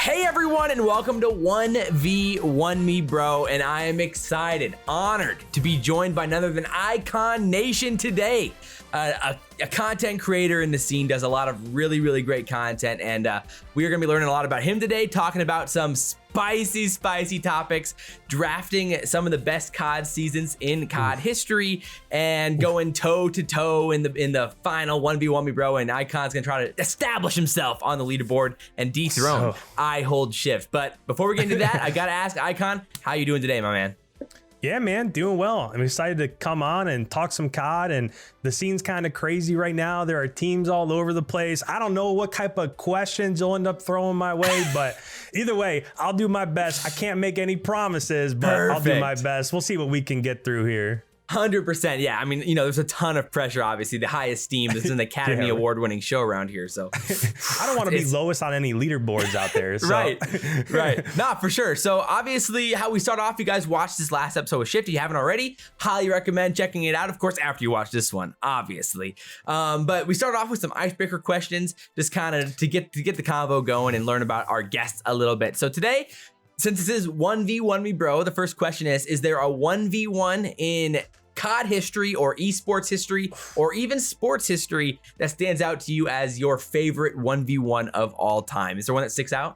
Hey everyone, and welcome to 1v1 Me Bro, and I am excited, honored to be joined by none other than IKONATION today. A content creator in the scene, does a lot of really great content, and we are going to be learning a lot about him today, talking about some spicy topics, drafting some of the best COD seasons in COD history, and going toe to toe in the final 1v1 Me Bro. And Ikon's gonna try to establish himself on the leaderboard and dethrone I hold shift. But before we get into that, I gotta ask Ikon, how you doing today, my man? Yeah, man, doing well. I'm excited to come on and talk some COD, and the scene's kind of crazy right now. There are teams all over the place. I don't know what type of questions you'll end up throwing my way, but either way, I'll do my best. I can't make any promises, but I'll do my best. We'll see what we can get through here. 100%. Yeah. I mean, you know, there's a ton of pressure, obviously. The highest steam. This is an Academy Award-winning show around here. So I don't want to be lowest on any leaderboards out there. So. Right. Nah, for sure. So obviously, how we start off, you guys watched this last episode with Shift. If you haven't already, highly recommend checking it out. Of course, after you watch this one, obviously. But we started off with some icebreaker questions, just kind of to get the convo going and learn about our guests a little bit. So today, since this is 1v1 Me Bro, the first question is there a 1v1 in COD history or esports history or even sports history that stands out to you as your favorite 1v1 of all time? Is there one that sticks out?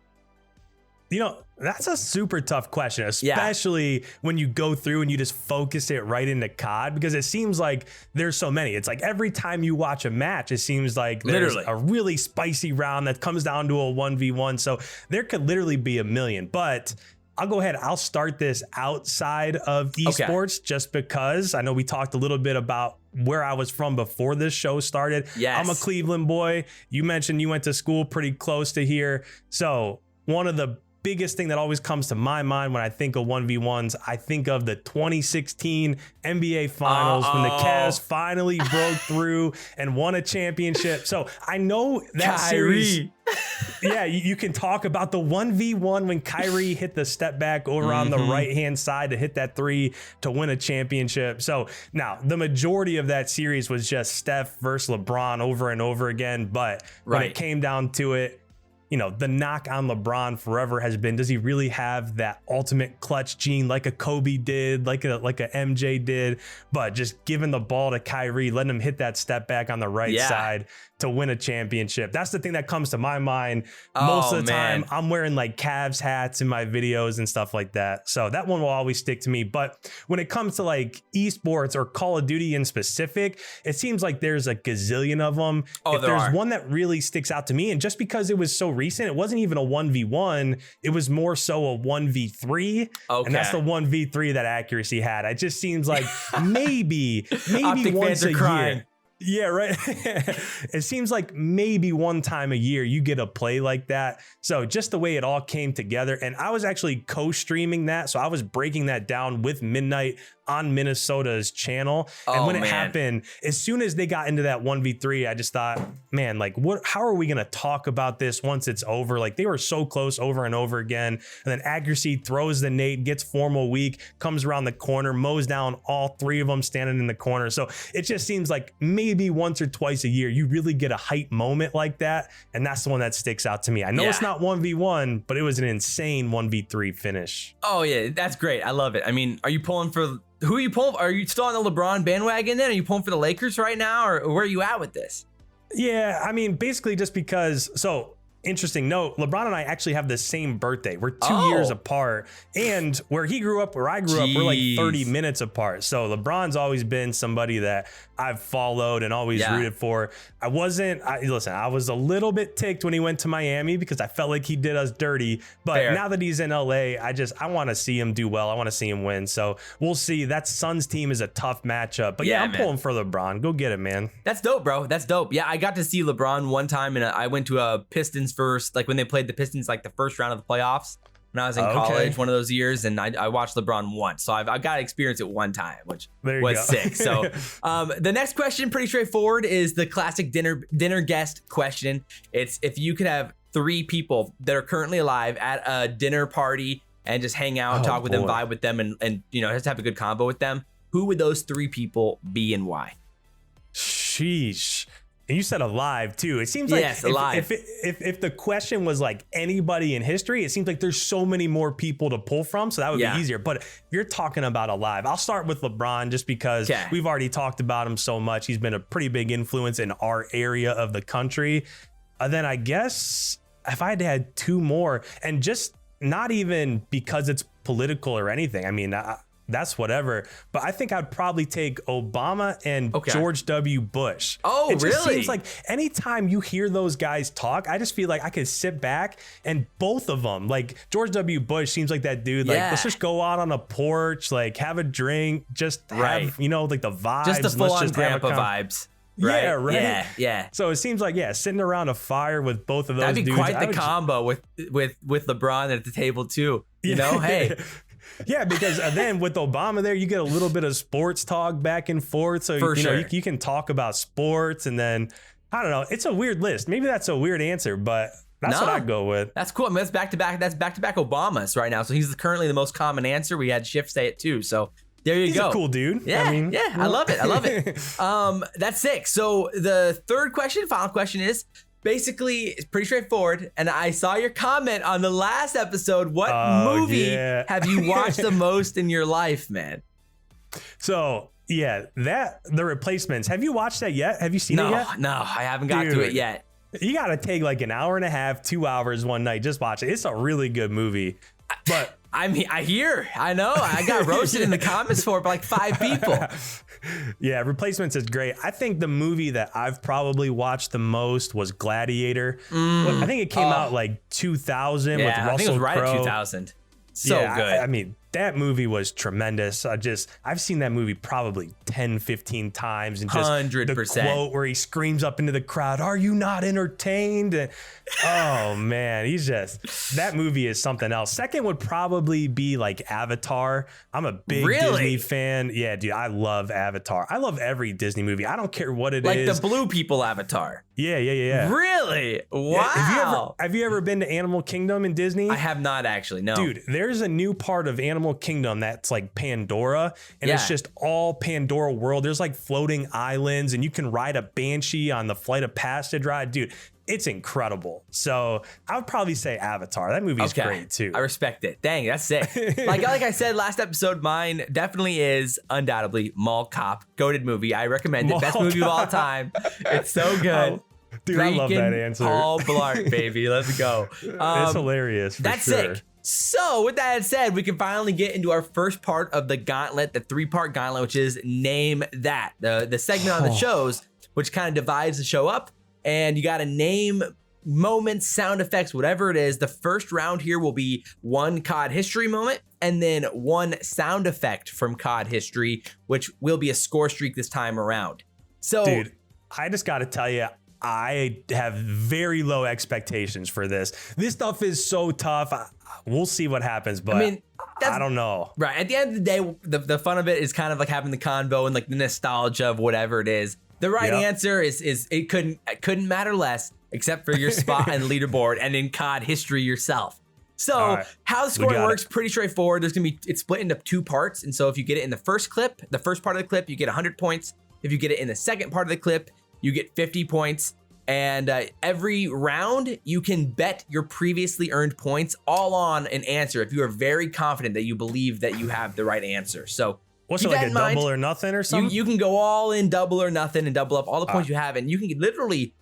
You know, that's a super tough question, especially when you go through and you just focus it right into COD, because it seems like there's so many. It's like every time you watch a match, it seems like there's a really spicy round that comes down to a 1v1. So there could literally be a million, but I'll go ahead. I'll start this outside of esports just because I know we talked a little bit about where I was from before this show started. Yes. I'm a Cleveland boy. You mentioned you went to school pretty close to here. So one of the biggest thing that always comes to my mind when I think of 1v1s, I think of the 2016 NBA Finals when the Cavs finally broke through and won a championship. So I know that series. Yeah, you can talk about the 1v1 when Kyrie hit the step back over on the right-hand side to hit that three to win a championship. So now the majority of that series was just Steph versus LeBron over and over again. But when it came down to it, you know, the knock on LeBron forever has been, does he really have that ultimate clutch gene like a Kobe did, like a MJ did? But just giving the ball to Kyrie, letting him hit that step back on the right side to win a championship. That's the thing that comes to my mind. Most of the time, I'm wearing like Cavs hats in my videos and stuff like that. So that one will always stick to me. But when it comes to like esports or Call of Duty in specific, it seems like there's a gazillion of them. If there's one that really sticks out to me, and just because it was so recent, it wasn't even a 1v1, it was more so a 1v3. And that's the 1v3 that Accuracy had. It just seems like maybe once a year. Yeah, right. It seems like maybe one time a year you get a play like that. So just the way it all came together. And I was actually co-streaming that. So I was breaking that down with Midnight on Minnesota's channel. And when it happened, as soon as they got into that 1v3, I just thought, man, like how are we going to talk about this once it's over? Like they were so close over and over again. And then Accuracy throws the nade, gets formal weak, comes around the corner, mows down all three of them standing in the corner. So it just seems like maybe once or twice a year, you really get a hype moment like that. And that's the one that sticks out to me. I know it's not 1v1, but it was an insane 1v3 finish. Oh yeah, that's great. I love it. I mean, are you pulling for, who are you pulling? Are you still on the LeBron bandwagon then? Are you pulling for the Lakers right now, or where are you at with this? Yeah, I mean, basically just because, so interesting note, LeBron and I actually have the same birthday. We're 2 years apart, and where he grew up, where I grew up, we're like 30 minutes apart. So LeBron's always been somebody that I've followed and always rooted for. Listen, I was a little bit ticked when he went to Miami because I felt like he did us dirty. But now that he's in LA, I want to see him do well. I want to see him win. So we'll see. That Suns team is a tough matchup. But I'm pulling for LeBron. Go get it, man. That's dope, bro. That's dope. Yeah, I got to see LeBron one time, and I went to a Pistons first, like when they played the Pistons, like the first round of the playoffs when I was in college, one of those years, and I watched LeBron once. So I've got to experience it one time, which was sick. So the next question, pretty straightforward, is the classic dinner guest question. It's if you could have 3 people that are currently alive at a dinner party and just hang out, talk with them, vibe with them, and you know, just have a good combo with them, who would those 3 people be and why? Sheesh. And you said alive too. It seems like alive. If the question was like anybody in history, it seems like there's so many more people to pull from, so that would be easier. But if you're talking about alive, I'll start with LeBron just because we've already talked about him so much. He's been a pretty big influence in our area of the country. Then I guess if I had two more, and just not even because it's political or anything. I mean, that's whatever. But I think I'd probably take Obama and George W. Bush. Oh, it just really? seems like anytime you hear those guys talk, I just feel like I could sit back and both of them, like George W. Bush seems like that dude. Like, let's just go out on a porch, like have a drink, just have, you know, like the vibes. Just the full-on grandpa vibes. Right? Yeah, right. Yeah. So it seems like, sitting around a fire with both of those dudes. That'd be dudes, quite the combo with LeBron at the table too. You know, hey. Yeah, because then with Obama there, you get a little bit of sports talk back and forth. So you can talk about sports, and then I don't know. It's a weird list. Maybe that's a weird answer, but that's what I'd go with. That's cool. I mean, that's back to back. That's back to back Obamas right now. So he's currently the most common answer. We had Schiff say it too. So there you go. He's a cool dude. Yeah, I love it. I love it. That's sick. So the third question, final question is, basically, it's pretty straightforward. And I saw your comment on the last episode. What movie have you watched the most in your life, man? So, The Replacements. Have you watched that yet? Have you seen it yet? No, I haven't got to it yet. You got to take like an hour and a half, 2 hours one night. Just watch it. It's a really good movie. But I mean, I know. I got roasted in the comments for it by like 5 people. Yeah, Replacements is great. I think the movie that I've probably watched the most was Gladiator. I think it came out like 2000 with Russell Crowe. I think it was right at 2000. So good. I mean, that movie was tremendous. I've seen that movie probably 10, 15 times. And just 100%. The quote where he screams up into the crowd, "Are you not entertained?" And, oh man, that movie is something else. Second would probably be like Avatar. I'm a big Disney fan. Yeah, dude, I love Avatar. I love every Disney movie. I don't care what it is. Like the blue people Avatar. Yeah. Really? Wow. Yeah. Have you ever been to Animal Kingdom in Disney? I have not actually, no. Dude, there's a new part of Animal Kingdom that's like Pandora, and it's just all Pandora world. There's like floating islands, and you can ride a Banshee on the Flight of Passage ride. Dude, it's incredible. So I would probably say Avatar. That movie's great too. I respect it. Dang, that's sick. like I said last episode, mine definitely is undoubtedly Mall Cop. Goated movie. I recommend it. Best movie of all time. It's so good. Dude, I love that answer. Paul Blart, baby. Let's go. It's hilarious. That's sure. sick. So with that said, we can finally get into our first part of the gauntlet, the 3-part gauntlet, which is Name That. The segment on the shows, which kind of divides the show up. And you got to name moments, sound effects, whatever it is. The first round here will be one COD history moment and then one sound effect from COD history, which will be a score streak this time around. So, dude, I just got to tell you, I have very low expectations for this. This stuff is so tough. We'll see what happens, but I mean, I don't know. Right. At the end of the day, the fun of it is kind of like having the convo and like the nostalgia of whatever it is. The right answer is it couldn't matter less except for your spot and leaderboard and in COD history yourself. So how the scoring works, pretty straightforward. It's split into 2 parts. And so if you get it in the first part of the clip, you get 100 points. If you get it in the second part of the clip, you get 50 points. And every round, you can bet your previously earned points all on an answer if you are very confident that you believe that you have the right answer. So what's it, like a double or nothing or something? You can go all in double or nothing and double up all the points you have, and you can literally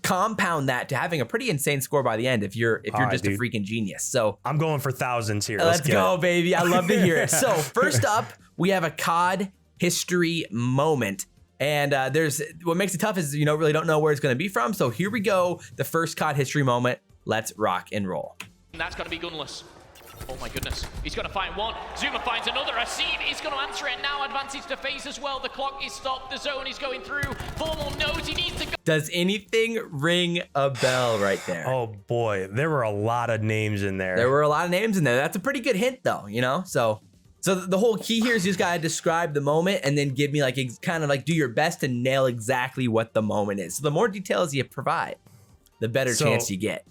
compound that to having a pretty insane score by the end if you're just a freaking genius. So I'm going for thousands here. Let's go, baby. I love to hear it. So first up, we have a COD history moment. And there's what makes it tough is really don't know where it's going to be from. So here we go. The first COD history moment. Let's rock and roll. That's going to be gunless. Oh my goodness. He's going to find one. Zuma finds another. Asim is going to answer it now. Advantage to face as well. The clock is stopped. The zone is going through. Formal knows he needs to go. Does anything ring a bell right there? Oh boy. There were a lot of names in there. That's a pretty good hint though, So the whole key here is you just gotta describe the moment and then give me kind of do your best to nail exactly what the moment is. So the more details you provide, the better chance you get.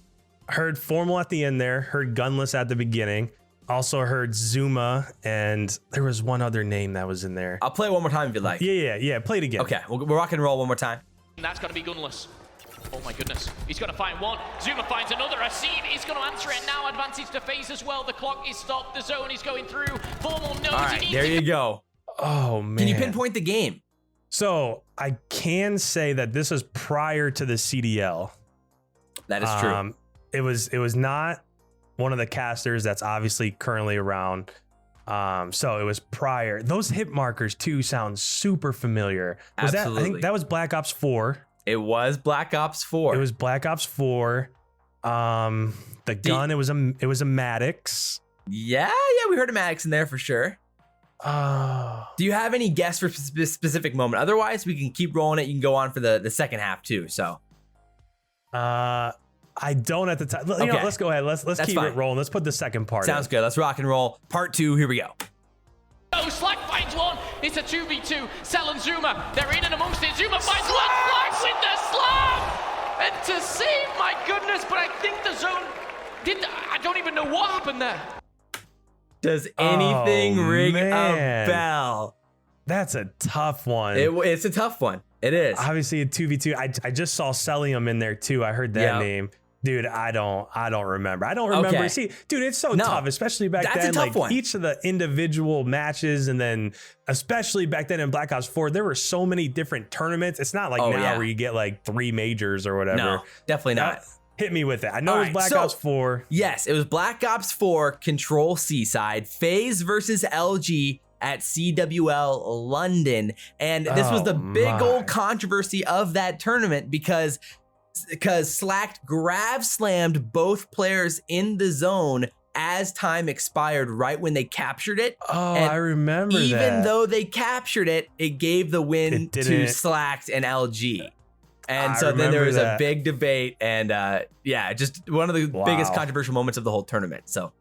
Heard formal at the end there, heard gunless at the beginning. Also heard Zuma, and there was one other name that was in there. I'll play it one more time if you like. Yeah. Play it again. Okay, we'll rock and roll one more time. And that's going to be gunless. Oh my goodness. He's going to find one. Zuma finds another. Asim is going to answer it now. Advantage to FaZe as well. The clock is stopped. The zone is going through. Formal knows. All right, there you go. Oh, man. Can you pinpoint the game? So I can say that this was prior to the CDL. That is true. It was not one of the casters that's obviously currently around. So it was prior. Those hit markers too sound super familiar. Absolutely. I think that was Black Ops 4. It was Black Ops 4. It was Black Ops 4. The gun, it was a Maddox. Yeah, we heard of Maddox in there for sure. Do you have any guess for specific moment? Otherwise, we can keep rolling it. You can go on for the second half too. So, I don't at the time. You know, let's go ahead. Let's keep it rolling. Let's put the second part. Sounds good. Let's rock and roll. Part 2. Here we go. Oh, Slack finds one. It's a 2v2. Cell and Zuma, they're in and amongst it. Zuma finds one. Slack with the slam. And to save, my goodness, but I think the zone I don't even know what happened there. Does anything ring a bell? That's a tough one. It's a tough one. It is. Obviously a 2v2. I just saw Celium in there too. I heard that name. Dude, I don't remember. Okay. See, dude, it's so tough, especially back then. That's a tough one. Each of the individual matches, and then especially back then in Black Ops 4, there were so many different tournaments. It's not like now where you get like 3 majors or whatever. No, definitely not. Hit me with it. I know it was Black Ops 4. Yes, it was Black Ops 4 Control Seaside, FaZe versus LG at CWL London. And this was the big old controversy of that tournament because Slack grab slammed both players in the zone as time expired right when they captured it. Oh, and I remember that. Even though they captured it, it gave the win to Slacked and LG. And so then there was a big debate and just one of the biggest controversial moments of the whole tournament. So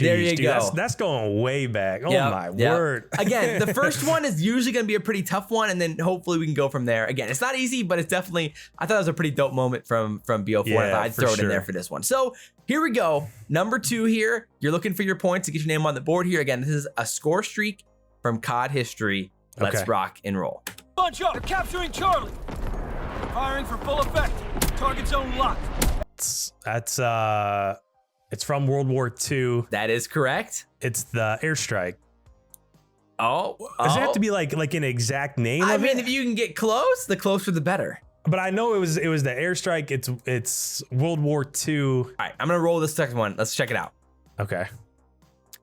there you go. That's going way back. Oh my word. Again, the first one is usually going to be a pretty tough one. And then hopefully we can go from there. Again, it's not easy, but it's definitely, I thought it was a pretty dope moment from BO4. Yeah, I'd throw it in there for this one. So here we go. Number 2 here. You're looking for your points to get your name on the board here. Again, this is a score streak from CoD History. Let's rock and roll. Bunch up. They're capturing Charlie. Firing for full effect. Target zone locked. It's from World War II. That is correct. It's the airstrike. Does it have to be like an exact name? I mean, if you can get close, the closer the better. But I know it was the airstrike. It's World War II. All right, I'm gonna roll this second one. Let's check it out. Okay.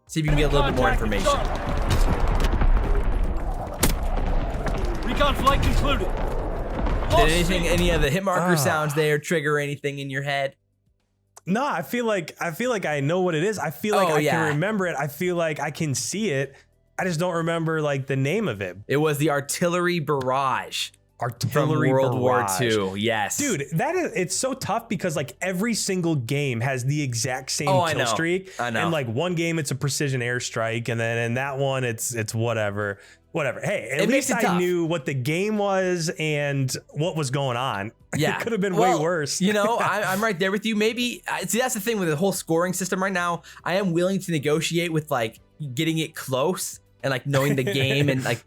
See if you can get a little bit more information. Recon flight concluded. Did any of the hit marker sounds there trigger anything in your head? No, I feel like I know what it is. I feel like I can remember it. I feel like I can see it. I just don't remember like the name of it. It was the artillery barrage. Artillery from World barrage. War II. Yes, dude, it's so tough because like every single game has the exact same kill streak. I know. And like one game it's a precision airstrike, and then in that one it's whatever. Hey, at least I knew what the game was and what was going on. Yeah, it could have been way worse. You know, I'm right there with you. Maybe see that's the thing with the whole scoring system right now. I am willing to negotiate with like getting it close and like knowing the game and like.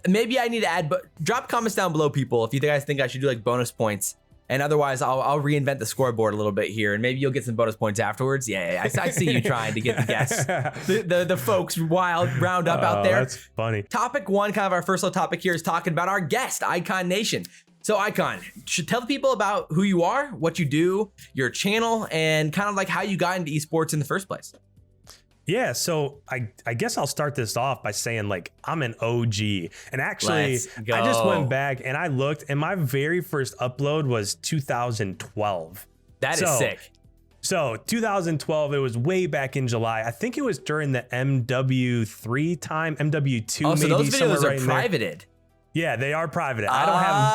Maybe I need to add, but drop comments down below, people, if you guys think I should do like bonus points. And otherwise, I'll reinvent the scoreboard a little bit here, and maybe you'll get some bonus points afterwards. Yeah, I see you trying to get the guests, the folks round up out there. That's funny. Topic 1, kind of our first little topic here, is talking about our guest, IKONATION. So Icon, should tell the people about who you are, what you do, your channel, and kind of like how you got into esports in the first place. Yeah, so I guess I'll start this off by saying like I'm an OG, and actually I just went back and I looked, and my very first upload was 2012. That is sick. So 2012, it was way back in July. I think it was during the MW3 time, MW2 maybe. So those videos are privated. There. Yeah, they are private. I don't have.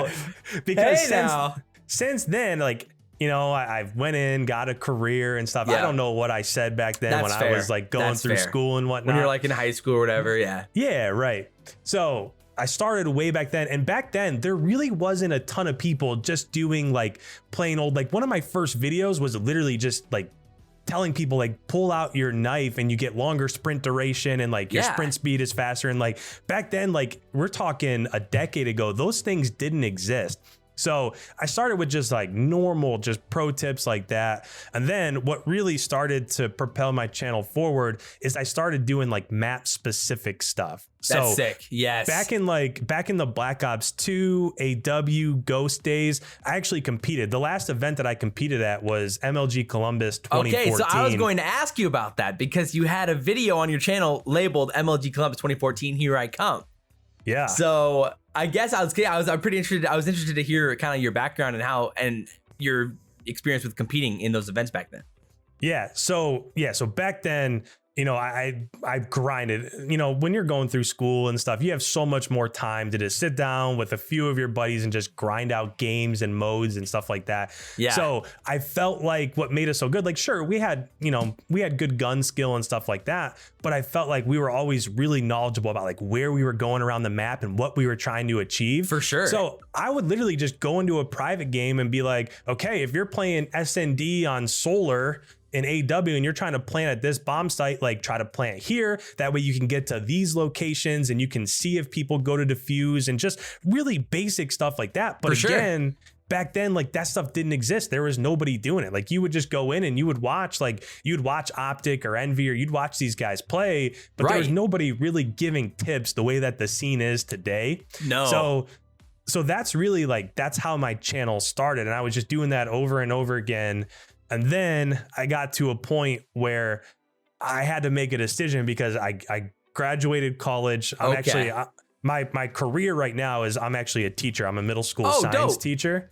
Listen, because since then, like. You know, I went in, got a career and stuff. I don't know what I said back then when I was like going through school and whatnot. When you're like in high school or whatever, Yeah, right. So I started way back then. And back then, there really wasn't a ton of people just doing like plain old, like one of my first videos was literally just like telling people like pull out your knife and you get longer sprint duration and like your sprint speed is faster. And like back then, like we're talking a decade ago, those things didn't exist. So I started with just like normal, just pro tips like that. And then what really started to propel my channel forward is I started doing like map specific stuff. That's so sick. Yes. Back in the Black Ops 2 AW Ghost days, I actually competed. The last event that I competed at was MLG Columbus 2014. Okay, so I was going to ask you about that because you had a video on your channel labeled MLG Columbus 2014, Here I Come. Yeah. So I guess I'm pretty interested. I was interested to hear kind of your background and your experience with competing in those events back then. Yeah. So back then, you know, I grinded. You know, when you're going through school and stuff, you have so much more time to just sit down with a few of your buddies and just grind out games and modes and stuff like that. Yeah. So I felt like what made us so good, like, sure, we had good gun skill and stuff like that, but I felt like we were always really knowledgeable about like where we were going around the map and what we were trying to achieve. For sure. So I would literally just go into a private game and be like, okay, if you're playing SND on Solar in AW and you're trying to plant at this bomb site, like try to plant here. That way you can get to these locations and you can see if people go to defuse and just really basic stuff like that. But again, back then, like that stuff didn't exist. There was nobody doing it. Like you would just go in and you would watch Optic or Envy, or you'd watch these guys play, but there was nobody really giving tips the way that the scene is today. No. So that's really like, that's how my channel started. And I was just doing that over and over again. And then I got to a point where I had to make a decision because I graduated college. I'm actually, my career right now is I'm actually a teacher. I'm a middle school science teacher.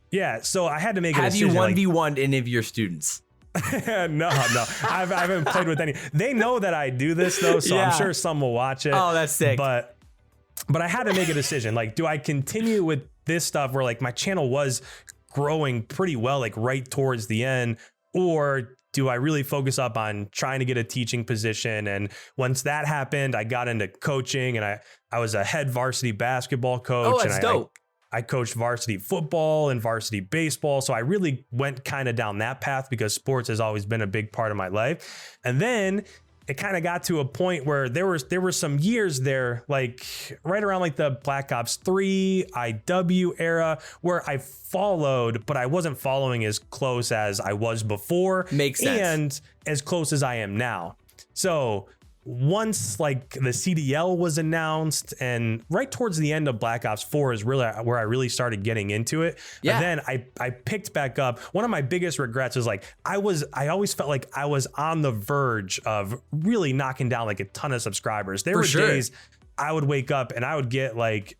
Yeah. So I had to make a decision. Have you 1v1'd any of your students? No. I haven't played with any. They know that I do this though. So I'm sure some will watch it. Oh, that's sick. But I had to make a decision. Like, do I continue with this stuff where like my channel was growing pretty well, like right towards the end, or do I really focus up on trying to get a teaching position? And once that happened, I got into coaching, and I was a head varsity basketball coach. Oh, that's dope. I coached varsity football and varsity baseball. So I really went kind of down that path because sports has always been a big part of my life. And then it kind of got to a point where there were some years there, like right around like the Black Ops 3 IW era, where I followed, but I wasn't following as close as I was before. Makes sense. And as close as I am now. So once like the CDL was announced, and right towards the end of Black Ops 4 is really where I really started getting into it. Yeah. And then I picked back up. One of my biggest regrets is like I always felt like I was on the verge of really knocking down like a ton of subscribers. There were days I would wake up and I would get like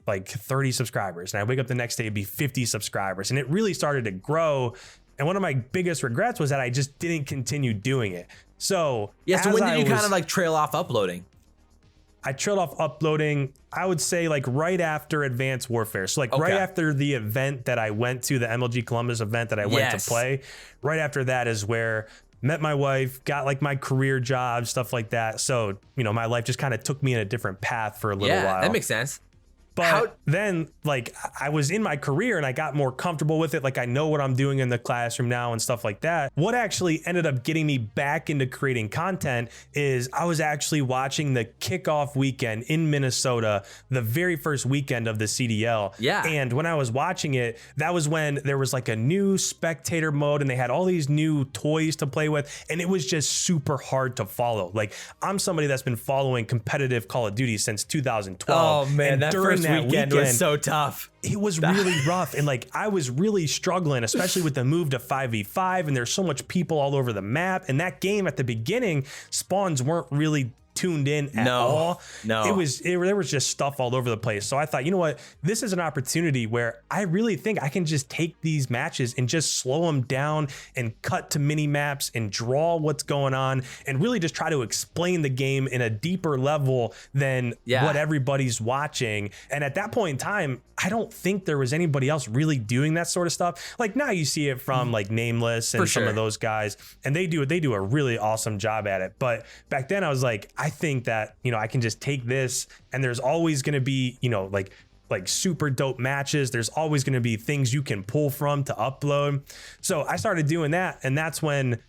30 subscribers, and I wake up the next day, it'd be 50 subscribers, and it really started to grow. And one of my biggest regrets was that I just didn't continue doing it. So yeah, so when did you kind of like trail off uploading? I trailed off uploading, I would say like right after Advanced Warfare. So like right after the event that I went to, the MLG Columbus event that I went to play, right after that is where met my wife, got like my career job, stuff like that. So, you know, my life just kind of took me in a different path for a little while. Yeah, that makes sense. But then like I was in my career and I got more comfortable with it. Like I know what I'm doing in the classroom now and stuff like that. What actually ended up getting me back into creating content is I was actually watching the kickoff weekend in Minnesota, the very first weekend of the CDL. Yeah. And when I was watching it, that was when there was like a new spectator mode and they had all these new toys to play with. And it was just super hard to follow. Like I'm somebody that's been following competitive Call of Duty since 2012. Oh man, and that first weekend was so tough. It was really rough. And like, I was really struggling, especially with the move to 5v5. And there's so much people all over the map. And that game at the beginning, spawns weren't really tuned in at all. No, there was just stuff all over the place. So I thought, you know what, this is an opportunity where I really think I can just take these matches and just slow them down and cut to mini maps and draw what's going on and really just try to explain the game in a deeper level than what everybody's watching. And at that point in time, I don't think there was anybody else really doing that sort of stuff. Like now you see it from like Nameless and some of those guys, and they do a really awesome job at it. But back then I was like, I think that, you know, I can just take this, and there's always going to be, you know, like super dope matches. There's always going to be things you can pull from to upload. So I started doing that. And that's when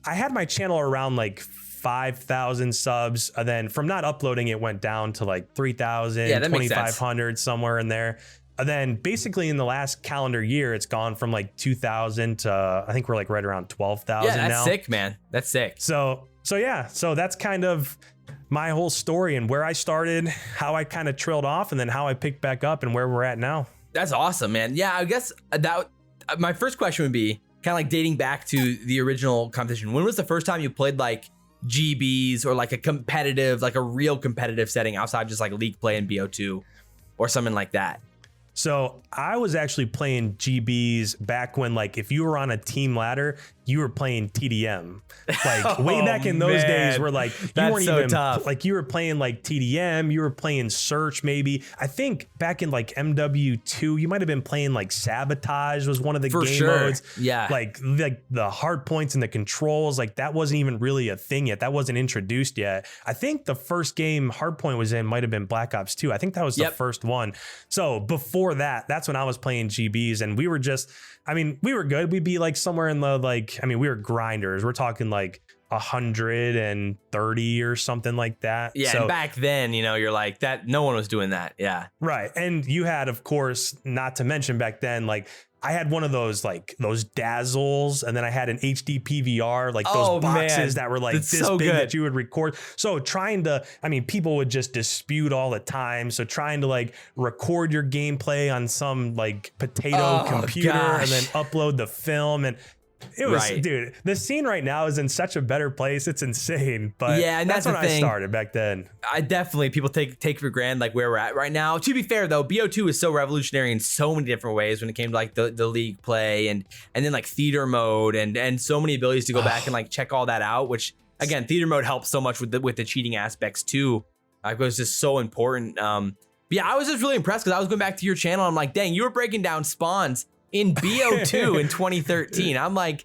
I had my channel around like 5,000 subs. And then from not uploading, it went down to like 3,000, 2,500, somewhere in there. And then basically in the last calendar year, it's gone from like 2,000 to I think we're like right around 12,000 now. Yeah, that's sick, man. That's sick. So that's kind of my whole story and where I started, how I kind of trailed off, and then how I picked back up and where we're at now. That's awesome, man. Yeah, I guess that my first question would be kind of like dating back to the original competition. When was the first time you played like GBs or like a competitive, like a real competitive setting outside just like League play and BO2 or something like that? So I was actually playing GBs back when, like, if you were on a team ladder, you were playing TDM. Like way back in those days where like you weren't so even tough. Like you were playing like TDM, you were playing Search maybe. I think back in like MW2, you might have been playing like Sabotage was one of the game modes. Yeah. Like the hard points and the controls, like that wasn't even really a thing yet. That wasn't introduced yet. I think the first game Hardpoint was in might have been Black Ops 2. I think that was the first one. So before that, that's when I was playing GBs, and we were just, I mean, we were good. We'd be like somewhere in the like, I mean, we were grinders. We're talking like 130 or something like that. Yeah, so, and back then, you know, you're like that. No one was doing that. Yeah. Right. And you had, of course, not to mention back then, like I had one of those like those Dazzles, and then I had an HD PVR, like those boxes that were like this so big that you would record. So trying to, I mean, people would just dispute all the time. So trying to like record your gameplay on some like potato computer and then upload the film, and it was, dude, the scene right now is in such a better place. It's insane. But yeah, and that's when I started back then. I definitely, people take for granted like where we're at right now. To be fair though, BO2 is so revolutionary in so many different ways when it came to like the league play and then like theater mode and so many abilities to go back and like check all that out, which again, theater mode helps so much with the cheating aspects too. It was just so important. But yeah, I was just really impressed because I was going back to your channel. I'm like, dang, you were breaking down spawns in BO2 in 2013. I'm like,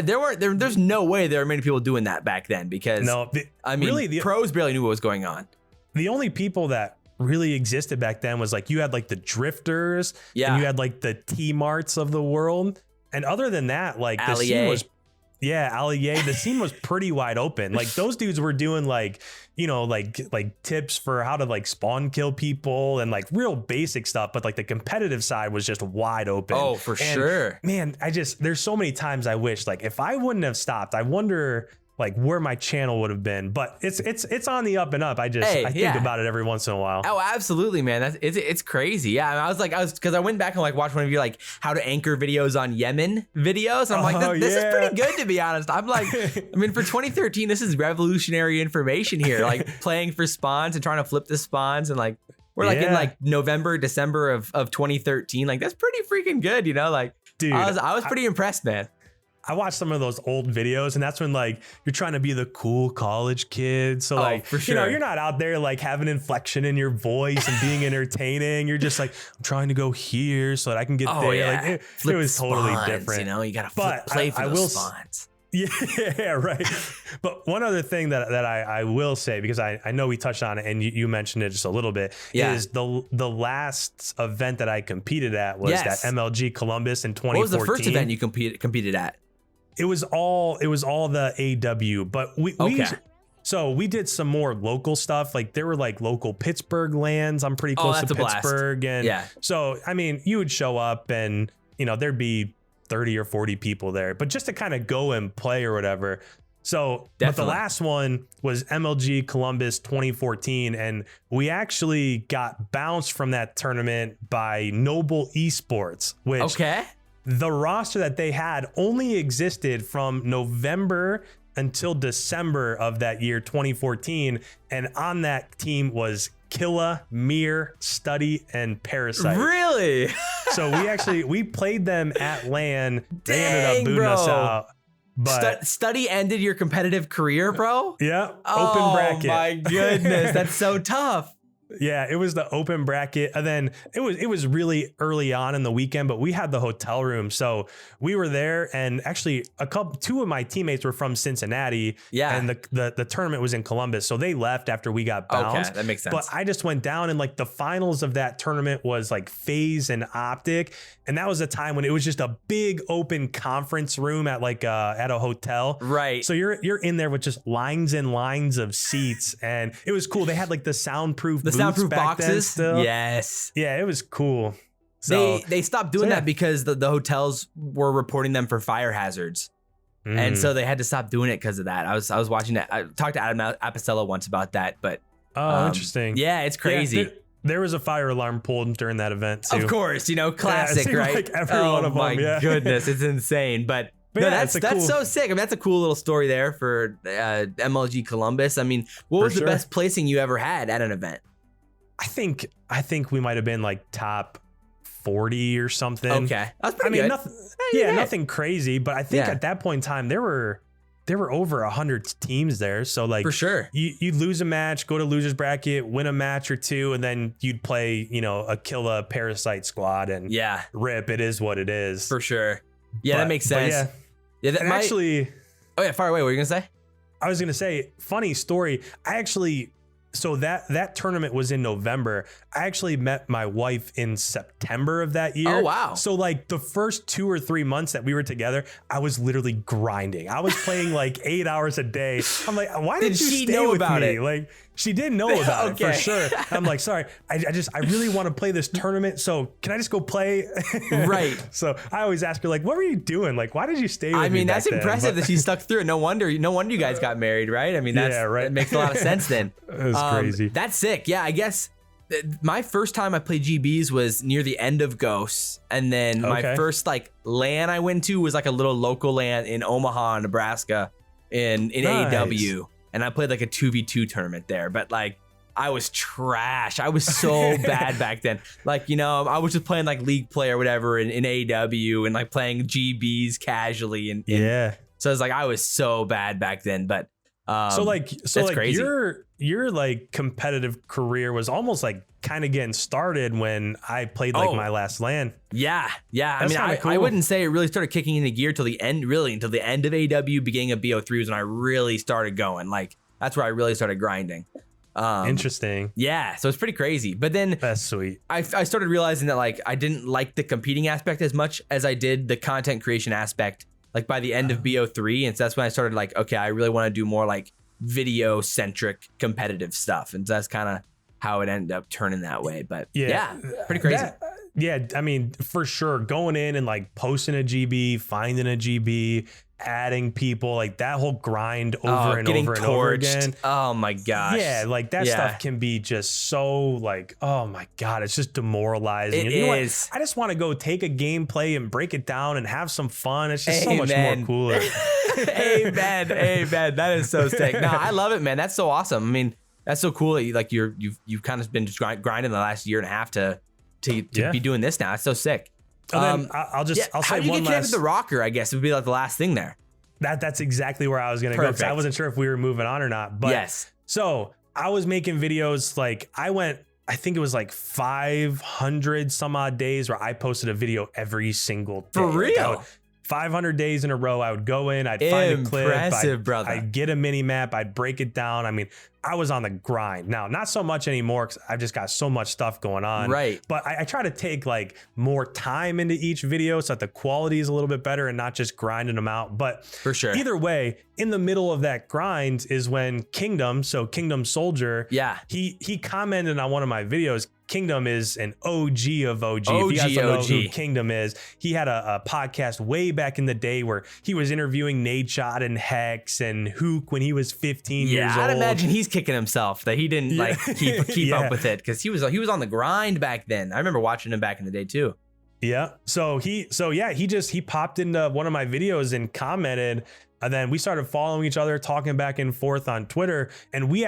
there's no way there were many people doing that back then, because I mean, really, the pros barely knew what was going on. The only people that really existed back then was like, you had like the drifters, and you had like the T-Marts of the world. And other than that, like the scene was, Allier, the scene was pretty wide open. Like those dudes were doing like, you know, like tips for how to like spawn kill people and like real basic stuff. But like the competitive side was just wide open. Oh, for sure. Man, there's so many times I wish like if I wouldn't have stopped, I wonder like where my channel would have been. But it's on the up and up. I think about it every once in a while. Oh, absolutely, man. It's crazy. Yeah, I was because I went back and like watched one of your like how to anchor videos on Yemen videos. I'm like, this is pretty good, to be honest. I'm like, I mean, for 2013, this is revolutionary information here. Like playing for spawns and trying to flip the spawns, and like we're like in like November, December of 2013. Like that's pretty freaking good, you know? Like, dude, I was pretty impressed, man. I watched some of those old videos, and that's when like you're trying to be the cool college kid. So like, for sure, you know, you're not out there like having inflection in your voice and being entertaining. You're just like, I'm trying to go here so that I can get there. Yeah. Like it was totally different. You know, you got to play for those spawns. Yeah, right. But one other thing that I will say, because I know we touched on it and you mentioned it just a little bit, is the last event that I competed at was that MLG Columbus in 2014. What was the first event you competed at? It was all the AW, but we did some more local stuff. Like there were like local Pittsburgh lands. I'm pretty close to Pittsburgh. And so, I mean, you would show up and, you know, there'd be 30 or 40 people there, but just to kind of go and play or whatever. So, but the last one was MLG Columbus 2014. And we actually got bounced from that tournament by Noble Esports, which the roster that they had only existed from November until December of that year, 2014. And on that team was Killa, Mir, Study, and Parasite. Really? So we played them at LAN. They ended up booting us out. But Study ended your competitive career, bro? Yeah. Open bracket. Oh my goodness. That's so tough. Yeah, it was the open bracket, and then it was really early on in the weekend, but we had the hotel room, so we were there, and actually two of my teammates were from Cincinnati, and the tournament was in Columbus, so they left after we got bounced. Okay, that makes sense. But I just went down, and like the finals of that tournament was like FaZe and Optic, and that was a time when it was just a big open conference room at like at a hotel, right? So you're in there with just lines and lines of seats, and it was cool. They had like the soundproof boxes still. Yes. Yeah, it was cool. So they stopped doing that because the hotels were reporting them for fire hazards. And so they had to stop doing it because of that. I was watching that. I talked to Adam Apicella once about that, but interesting. Yeah, it's crazy. Yeah, there was a fire alarm pulled during that event too. Of course, classic, right? Like every one of them. My goodness, it's insane. But no, that's so sick. I mean, that's a cool little story there for MLG Columbus. I mean, what was the best placing you ever had at an event? I think we might have been like top 40 or something. Okay, that's pretty good. Nothing crazy, but I think at that point in time there were over 100 teams there. So like for sure, you'd lose a match, go to losers bracket, win a match or two, and then you'd play a Killa Parasite squad, and rip. It is what it is for sure. Yeah, that makes sense. Yeah, that actually. Oh yeah, fire away. What were you gonna say? I was gonna say, funny story. So that tournament was in November. I actually met my wife in September of that year. Oh, wow. So like the first 2 or 3 months that we were together, I was literally grinding. I was playing like 8 hours a day. I'm like, why did you stay with me? Like, she didn't know about it for sure. I'm like, sorry, I really want to play this tournament. So can I just go play? Right. So I always ask her, like, what were you doing? Like, why did you stay with me? I mean, that's impressive that she stuck through it. No wonder you guys got married, right? I mean, that makes a lot of sense then. That's crazy. That's sick. Yeah, I guess my first time I played GBs was near the end of Ghosts. And then my first like LAN I went to was like a little local LAN in Omaha, Nebraska in AEW. And I played like a 2v2 tournament there, but like I was trash. I was so bad back then. Like, I was just playing like League Play or whatever in AEW and like playing GBs casually. So it's like I was so bad back then, but so crazy. Your like competitive career was almost like kind of getting started when I played like my last LAN. Yeah. That's I mean, cool. I wouldn't say it really started kicking into gear until the end of AEW, beginning of BO3 was when I really started going. Like that's where I really started grinding. Interesting. Yeah, so it's pretty crazy. But then that's sweet. I started realizing that like I didn't like the competing aspect as much as I did the content creation aspect. Like by the end of BO3, and so that's when I started like, okay, I really want to do more like video centric competitive stuff, and so that's kind of how it ended up turning that way. But yeah pretty crazy. I mean, for sure, going in and like posting a GB, finding a GB, adding people, like that whole grind over and over and over again. Oh my gosh. Yeah, like that stuff can be just so like, oh my God, it's just demoralizing. It is. I just want to go take a gameplay and break it down and have some fun. It's just so much more cooler. Amen. That is so sick. No, I love it, man. That's so awesome. I mean, that's so cool that you've kind of been just grinding the last year and a half to be doing this now. It's so sick. And then I'll say how do you one get connected to Rokkr? I guess it would be like the last thing there. That's exactly where I was gonna go, because I wasn't sure if we were moving on or not. But yes. So I was making videos, like I think it was like 500 some odd days where I posted a video every single day. For real? Like 500 days in a row, I would go in, I'd find a clip, brother. I'd get a mini map, I'd break it down. I mean, I was on the grind. Now, not so much anymore because I've just got so much stuff going on. Right. But I try to take like more time into each video so that the quality is a little bit better and not just grinding them out. But for sure, either way, in the middle of that grind is when Kingdom Soldier, he commented on one of my videos. Kingdom is an OG of OG. If you guys don't know who Kingdom is, he had a podcast way back in the day where he was interviewing Nadeshot and Hex and Hook when he was 15 years old. I'd imagine he's kicking himself that he didn't like keep up with it, because he was on the grind back then. I remember watching him back in the day too. Yeah. So he popped into one of my videos and commented. And then we started following each other, talking back and forth on Twitter. And we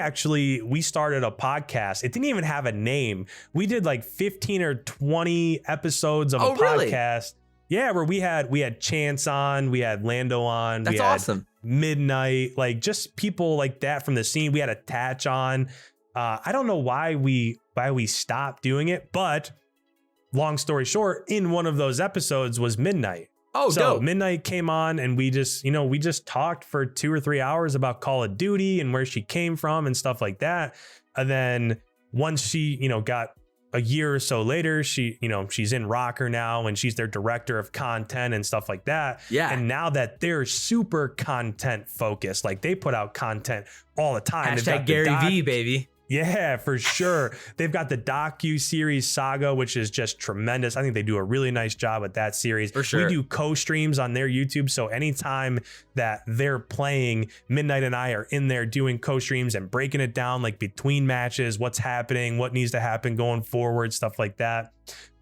started a podcast. It didn't even have a name. We did like 15 or 20 episodes of a podcast. Yeah, where we had Chance on, we had Lando on. That's awesome. Midnight, like just people like that from the scene. We had Attach on. I don't know why we we stopped doing it. But long story short, in one of those episodes was Midnight. Oh, so dope. Midnight came on and we just talked for 2 or 3 hours about Call of Duty and where she came from and stuff like that. And then once she, got a year or so later, she's in Rokkr now and she's their director of content and stuff like that. Yeah. And now that they're super content focused, like they put out content all the time. Hashtag Gary V, baby. Yeah, for sure. They've got the docu-series Saga, which is just tremendous. I think they do a really nice job with that series. For sure. We do co-streams on their YouTube. So anytime that they're playing, Midnight and I are in there doing co-streams and breaking it down like between matches, what's happening, what needs to happen going forward, stuff like that.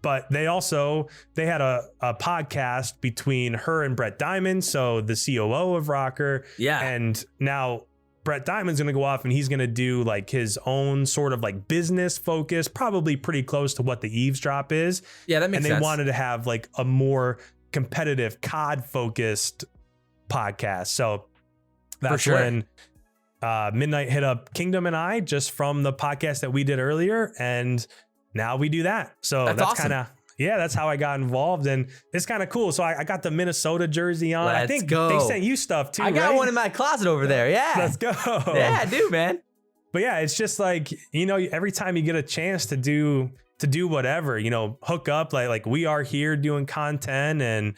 But they had a podcast between her and Brett Diamond, so the COO of Rokkr. Yeah. And now Brett Diamond's going to go off and he's going to do like his own sort of like business focus, probably pretty close to what the Eavesdrop is. Yeah, that makes sense. And they wanted to have like a more competitive COD focused podcast. So that's when Midnight hit up Kingdom and I just from the podcast that we did earlier. And now we do that. So that's awesome. kind of, that's how I got involved. And it's kind of cool. So I got the Minnesota jersey on. I think they sent you stuff too. I got one in my closet over there. Yeah. Let's go. Yeah, I do, man. But yeah, it's just like, every time you get a chance to do whatever, hook up like we are here doing content and,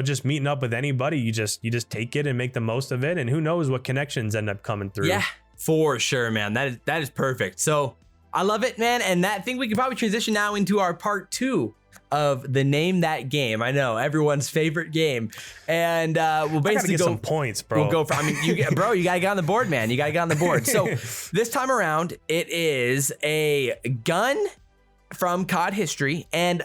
just meeting up with anybody, you just take it and make the most of it. And who knows what connections end up coming through. Yeah, for sure, man. That is perfect. So I love it, man. And I think we can probably transition now into our part 2 of the Name That Game. I know, everyone's favorite game. And we'll basically get some points, bro. We'll go for, you gotta get on the board, man. You gotta get on the board. So this time around, it is a gun from COD History, and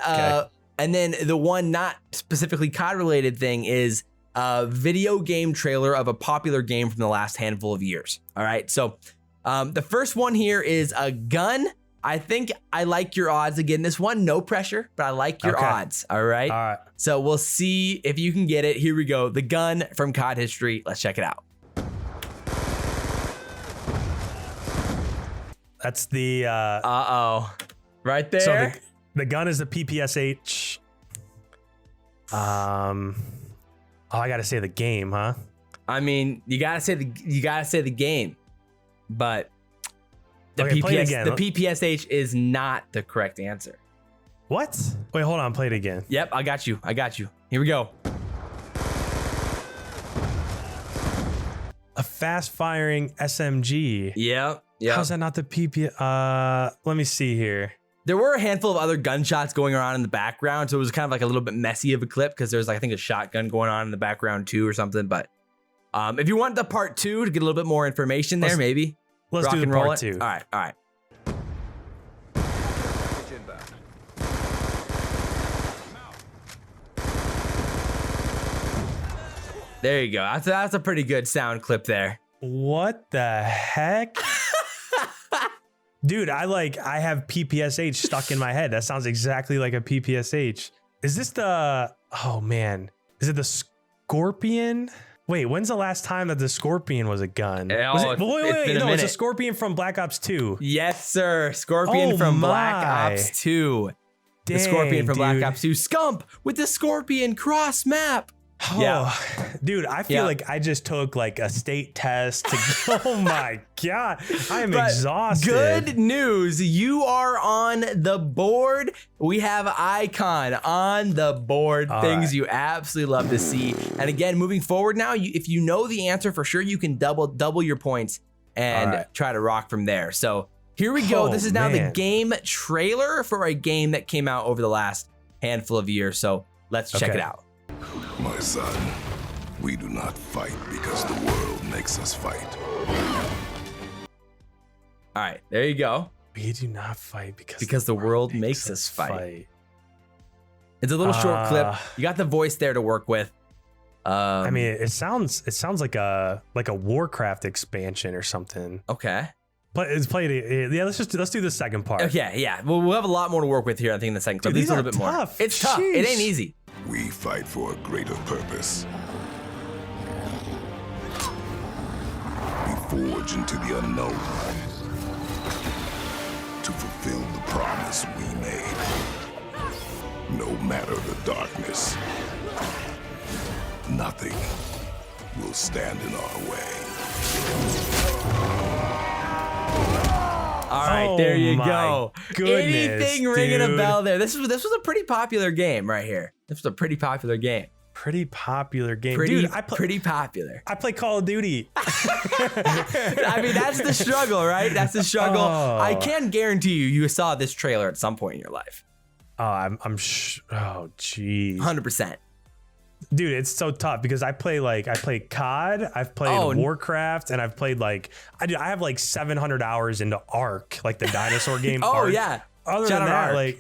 then the one not specifically COD related thing is a video game trailer of a popular game from the last handful of years. All right, so the first one here is a gun. I think I like your odds of getting this one. No pressure, but I like your odds. All right. All right. So we'll see if you can get it. Here we go. The gun from COD History. Let's check it out. That's the right there. So the gun is the PPSH. I gotta say the game, huh? I mean, you gotta say the game, but the PPSH is not the correct answer. What? Wait, hold on. Play it again. Yep, I got you. Here we go. A fast-firing SMG. Yep. How's that not the PP? Let me see here. There were a handful of other gunshots going around in the background, so it was kind of like a little bit messy of a clip because there's, I think, a shotgun going on in the background too or something. But if you want the part 2 to get a little bit more information there, maybe. Let's do the part 2. All right. There you go. That's a pretty good sound clip there. What the heck? Dude, I have PPSH stuck in my head. That sounds exactly like a PPSH. Is this oh man, is it the Scorpion? Wait, when's the last time that the Scorpion was a gun? It's a Scorpion from Black Ops 2. Yes, sir. Scorpion from Black Ops 2. Dang, the Scorpion from Black Ops 2. Scump with the Scorpion cross map. Oh, yeah. Dude, I feel like I just took like a state test oh my God. I am exhausted. Good news. You are on the board. We have Icon on the board. Things you absolutely love to see. And again, moving forward now, if you know the answer for sure, you can double your points and try to rock from there. So here we go. This is now the game trailer for a game that came out over the last handful of years. So let's check it out. My son, we do not fight because the world makes us fight. All right, there you go. We do not fight because the world makes us fight. It's a little short clip. You got the voice there to work with. I mean, it sounds like a Warcraft expansion or something. Okay. But it's played. Yeah, let's do the second part. Okay, yeah. Well, we'll have a lot more to work with here. I think in the second clip. Dude, these a little bit tough. More. It's tough. It ain't easy. We fight for a greater purpose. We forge into the unknown to to fulfill the promise we made. No matter the darkness, nothing will stand in our way. All right, there you go. Goodness, Anything ringing a dude. bell there? This was a pretty popular game right here. This was a pretty popular game. Pretty popular game. Pretty, Dude, pretty popular. I play Call of Duty. I mean, that's the struggle, right? That's the struggle. Oh. I can guarantee you saw this trailer at some point in your life. Oh, oh, jeez. 100%. Dude, it's so tough because I play COD, I've played Warcraft, and I've played I have like 700 hours into Ark, like the dinosaur game. Oh, Ark. yeah. Other Shout than out that,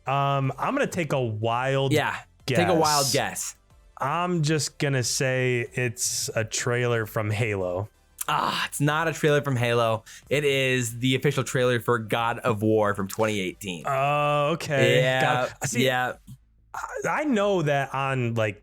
Ark. I'm gonna take a wild Yeah. guess. Take a wild guess. I'm just gonna say it's a trailer from Halo. It's not a trailer from Halo. It is the official trailer for God of War from 2018. Oh, okay. Yeah. Yeah. I know that on the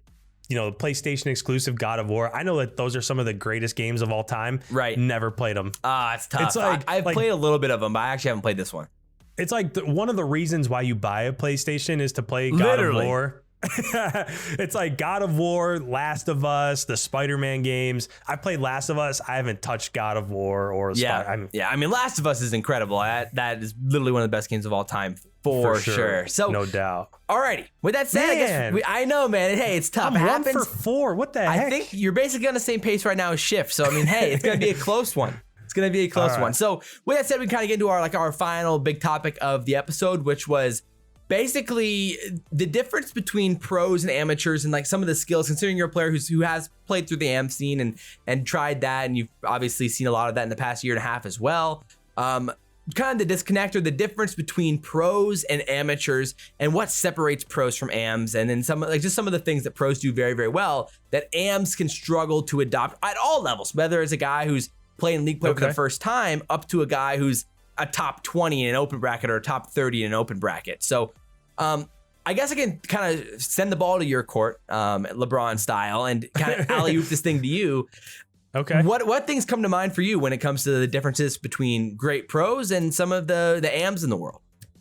PlayStation exclusive God of War, I know that those are some of the greatest games of all time. Right. Never played them. It's tough. It's I've played a little bit of them, but I actually haven't played this one. It's one of the reasons why you buy a PlayStation is to play God of War. It's like God of War, Last of Us, the Spider-Man games. I played Last of Us. I haven't touched God of War or I mean, Last of Us is incredible. That is literally one of the best games of all time for sure. So no doubt. Alrighty. With that said, I know, man. Hey, it's tough. I'm It 1 for happens. 4. What the heck? I think you're basically on the same pace right now as Shift. So I mean, hey, it's gonna be a close one. It's gonna be a close one. So with that said, we kind of get into our final big topic of the episode, which was basically the difference between pros and amateurs and some of the skills, considering you're a player who has played through the AM scene and tried that, and you've obviously seen a lot of that in the past year and a half as well. Kind of the disconnect or the difference between pros and amateurs and what separates pros from AMs, and then some of the things that pros do very, very well that AMs can struggle to adopt at all levels, whether it's a guy who's playing League play for the first time up to a guy who's a top 20 in an open bracket or a top 30 in an open bracket. So I guess I can kind of send the ball to your court, LeBron style, and kind of alley-oop this thing to you. Okay. What things come to mind for you when it comes to the differences between great pros and some of the AMs in the world?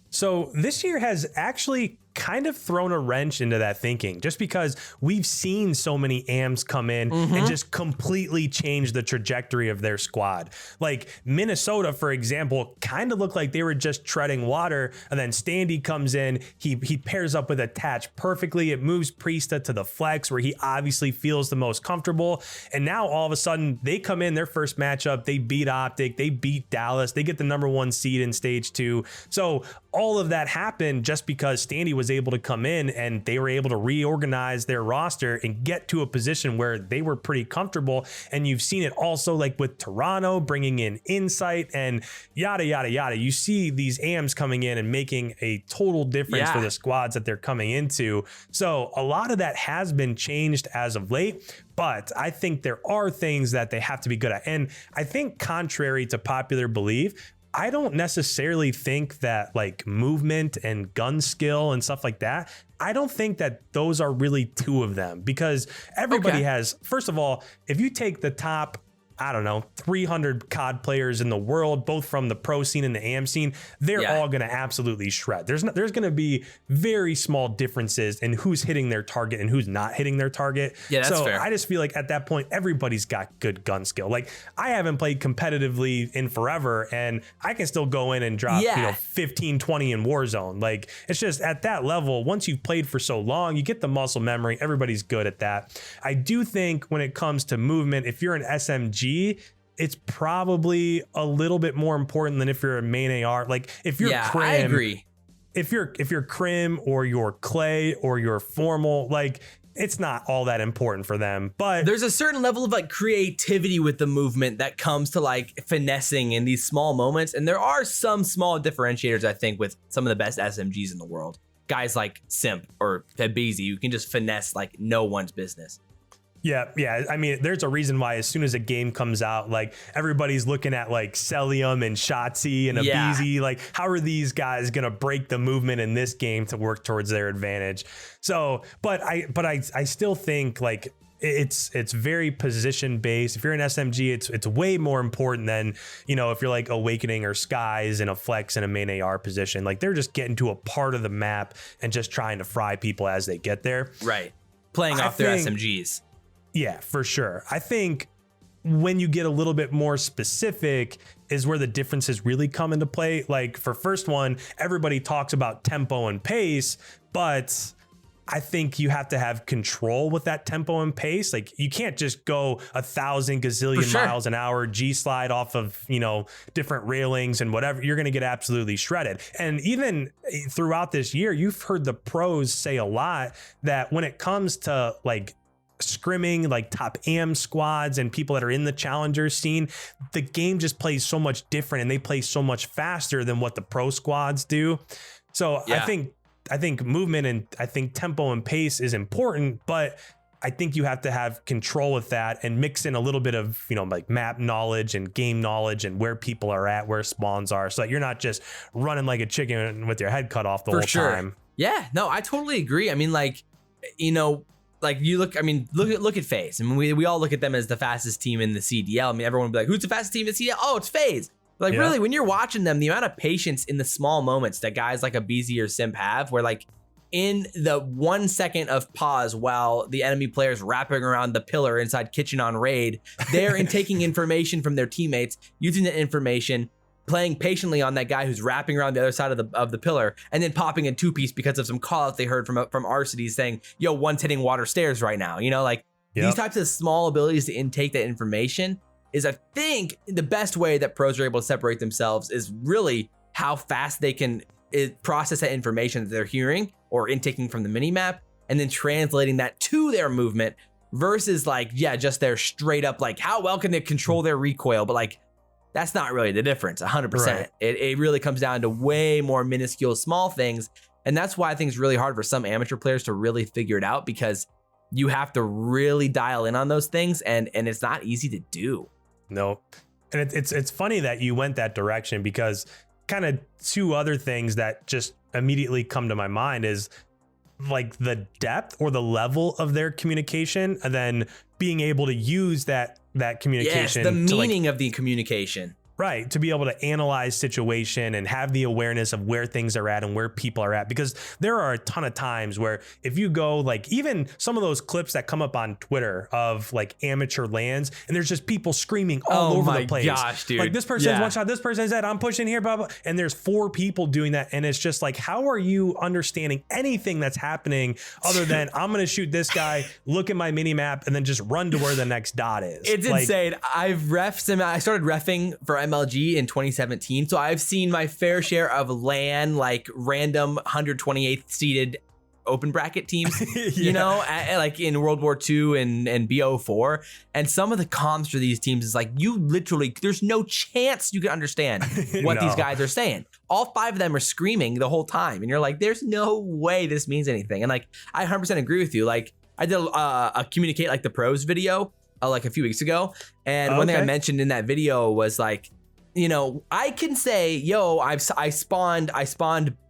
So this year has actually kind of thrown a wrench into that thinking, just because we've seen so many AMs come in and just completely change the trajectory of their squad. Like Minnesota, for example, kind of looked like they were just treading water, and then Standy comes in, he pairs up with Attach perfectly. It moves Priesta to the flex where he obviously feels the most comfortable. And now all of a sudden they come in their first matchup, they beat Optic, they beat Dallas, they get the #1 seed in stage 2. So all of that happened just because Standy was able to come in and they were able to reorganize their roster and get to a position where they were pretty comfortable. And you've seen it also with Toronto bringing in Insight and yada, yada, yada. You see these AMs coming in and making a total difference for the squads that they're coming into. So a lot of that has been changed as of late, but I think there are things that they have to be good at. And I think contrary to popular belief, I don't necessarily think that movement and gun skill and stuff like that, I don't think that those are really two of them, because everybody has, first of all, if you take the top, 300 COD players in the world, both from the pro scene and the AM scene, they're all going to absolutely shred. There's going to be very small differences in who's hitting their target and who's not hitting their target. Yeah, that's fair. I just feel like at that point, everybody's got good gun skill. I haven't played competitively in forever, and I can still go in and drop 15, 20 in Warzone. It's just at that level, once you've played for so long, you get the muscle memory. Everybody's good at that. I do think when it comes to movement, if you're an SMG, it's probably a little bit more important than if you're a main AR. If you're Crim, I agree. If you're Crim or you're Clay or you're Formal, it's not all that important for them. But there's a certain level of creativity with the movement that comes to finessing in these small moments. And there are some small differentiators, I think, with some of the best SMGs in the world. Guys like Simp or Febizi, you can just finesse no one's business. Yeah. I mean, there's a reason why as soon as a game comes out, everybody's looking at Celium and Shotzi and Abizi. How are these guys gonna break the movement in this game to work towards their advantage? So, but I still think it's very position based. If you're an SMG, it's way more important than, you know, if you're like Awakening or Skies in a flex and a main AR position. Like they're just getting to a part of the map and just trying to fry people as they get there. Right. Playing off their SMGs. Yeah, for sure. I think when you get a little bit more specific is where the differences really come into play. Like for first one, everybody talks about tempo and pace, but I think you have to have control with that tempo and pace. Like you can't just go 1,000 gazillion miles an hour, G slide off of, you know, different railings and whatever. You're going to get absolutely shredded. And even throughout this year, you've heard the pros say a lot that when it comes to like scrimming, like top AM squads and people that are in the challenger scene, the game just plays so much different and they play so much faster than what the pro squads do. So I think movement and I think tempo and pace is important, but I think you have to have control with that and mix in a little bit of, you know, like map knowledge and game knowledge and where people are at, where spawns are, so that you're not just running like a chicken with your head cut off the whole time. Yeah, no, I totally agree. I mean, like, you know, like you look, I mean, look at FaZe. I mean, we all look at them as the fastest team in the CDL. I mean, everyone would be like, who's the fastest team in the CDL? Oh, it's FaZe. Like really, when you're watching them, the amount of patience in the small moments that guys like a BZ or Simp have, where like in the 1 second of pause while the enemy player's wrapping around the pillar inside kitchen on raid, they're in taking information from their teammates, using that information, playing patiently on that guy who's wrapping around the other side of the pillar, and then popping in 2-piece because of some call out they heard from Arcity saying, yo, one's hitting water stairs right now. You know, like these types of small abilities to intake that information is, I think, the best way that pros are able to separate themselves is really how fast they can process that information that they're hearing or intaking from the minimap and then translating that to their movement versus like, yeah, just their straight up, like how well can they control their recoil? But like, that's not really the difference, 100%. Right. It really comes down to way more minuscule small things. And that's why I think it's really hard for some amateur players to really figure it out, because you have to really dial in on those things and it's not easy to do. No. And it's funny that you went that direction, because kind of two other things that just immediately come to my mind is like the depth or the level of their communication, and then being able to use that communication. Yes, the meaning of the communication. Right, to be able to analyze situation and have the awareness of where things are at and where people are at, because there are a ton of times where if you go like even some of those clips that come up on Twitter of like amateur lands and there's just people screaming all over the place. Gosh, dude. Like this person's one shot, this person's dead, I'm pushing here, blah, blah, and there's 4 people doing that, and it's just like, how are you understanding anything that's happening other than I'm gonna shoot this guy, look at my mini map, and then just run to where the next dot is? It's like, insane. I started reffing for MLG in 2017, so I've seen my fair share of LAN, like random 128th seeded open bracket teams, you know, like in World War II and BO4, and some of the comms for these teams is like, you literally, there's no chance you can understand what these guys are saying. All 5 of them are screaming the whole time, and you're like, there's no way this means anything. And like, I 100% agree with you. Like, I did a communicate like the pros video like a few weeks ago, and one thing I mentioned in that video was like, you know, I can say, yo, I spawned